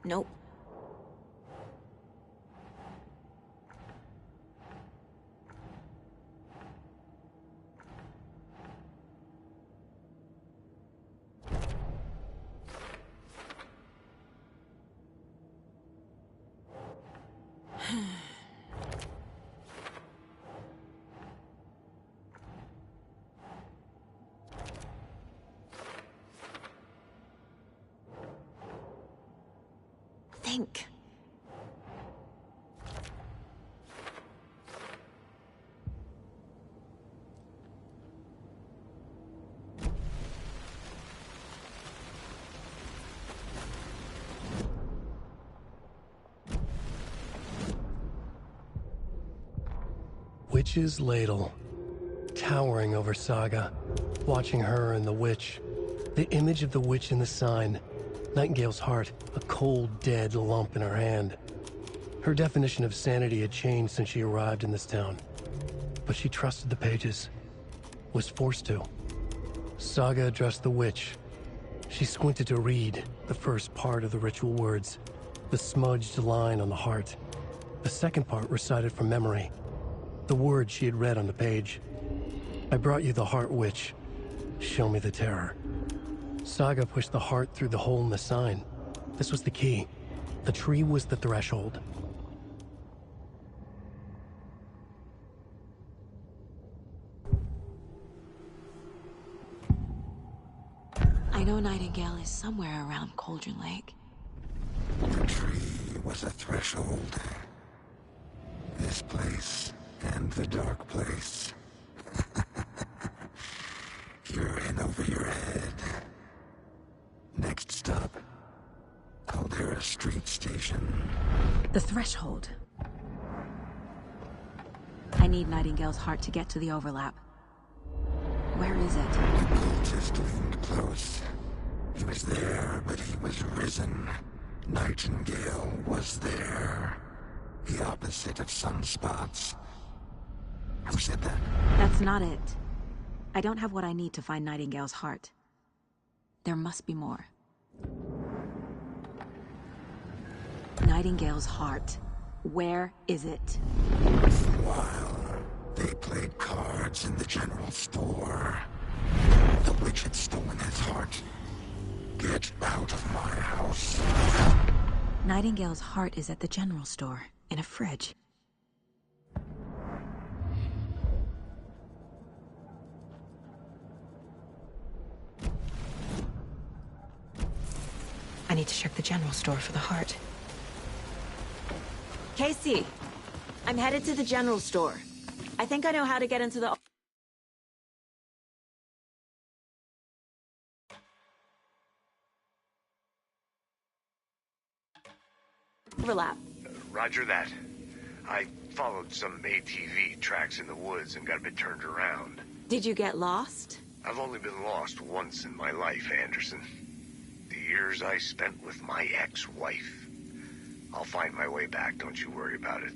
S8: Nope. Think.
S1: Witch's ladle, towering over Saga, watching her and the witch. The image of the witch in the sign. Nightingale's heart, a cold, dead lump in her hand. Her definition of sanity had changed since she arrived in this town. But she trusted the pages. Was forced to. Saga addressed the witch. She squinted to read the first part of the ritual words. The smudged line on the heart. The second part recited from memory. The words she had read on the page. I brought you the heart, witch. Show me the terror. Saga pushed the heart through the hole in the sign. This was the key. The tree was the threshold.
S8: I know Nightingale is somewhere around Cauldron Lake.
S9: The tree was a threshold. This place and the dark place. You're in over your head. Next stop, Caldera Street Station.
S8: The threshold. I need Nightingale's heart to get to the overlap. Where is it?
S9: The cultist leaned close. He was there, but he was risen. Nightingale was there. The opposite of sunspots. Who said that?
S8: That's not it. I don't have what I need to find Nightingale's heart. There must be more. Nightingale's heart. Where is it?
S9: While they played cards in the general store, the witch had stolen his heart. Get out of my house.
S8: Nightingale's heart is at the general store, in a fridge. I need to check the general store for the heart. Casey, I'm headed to the general store. I think I know how to get into the... overlap.
S4: Roger that. I followed some ATV tracks in the woods and got a bit turned around.
S8: Did you get lost?
S4: I've only been lost once in my life, Anderson. The years I spent with my ex-wife. I'll find my way back, don't you worry about it.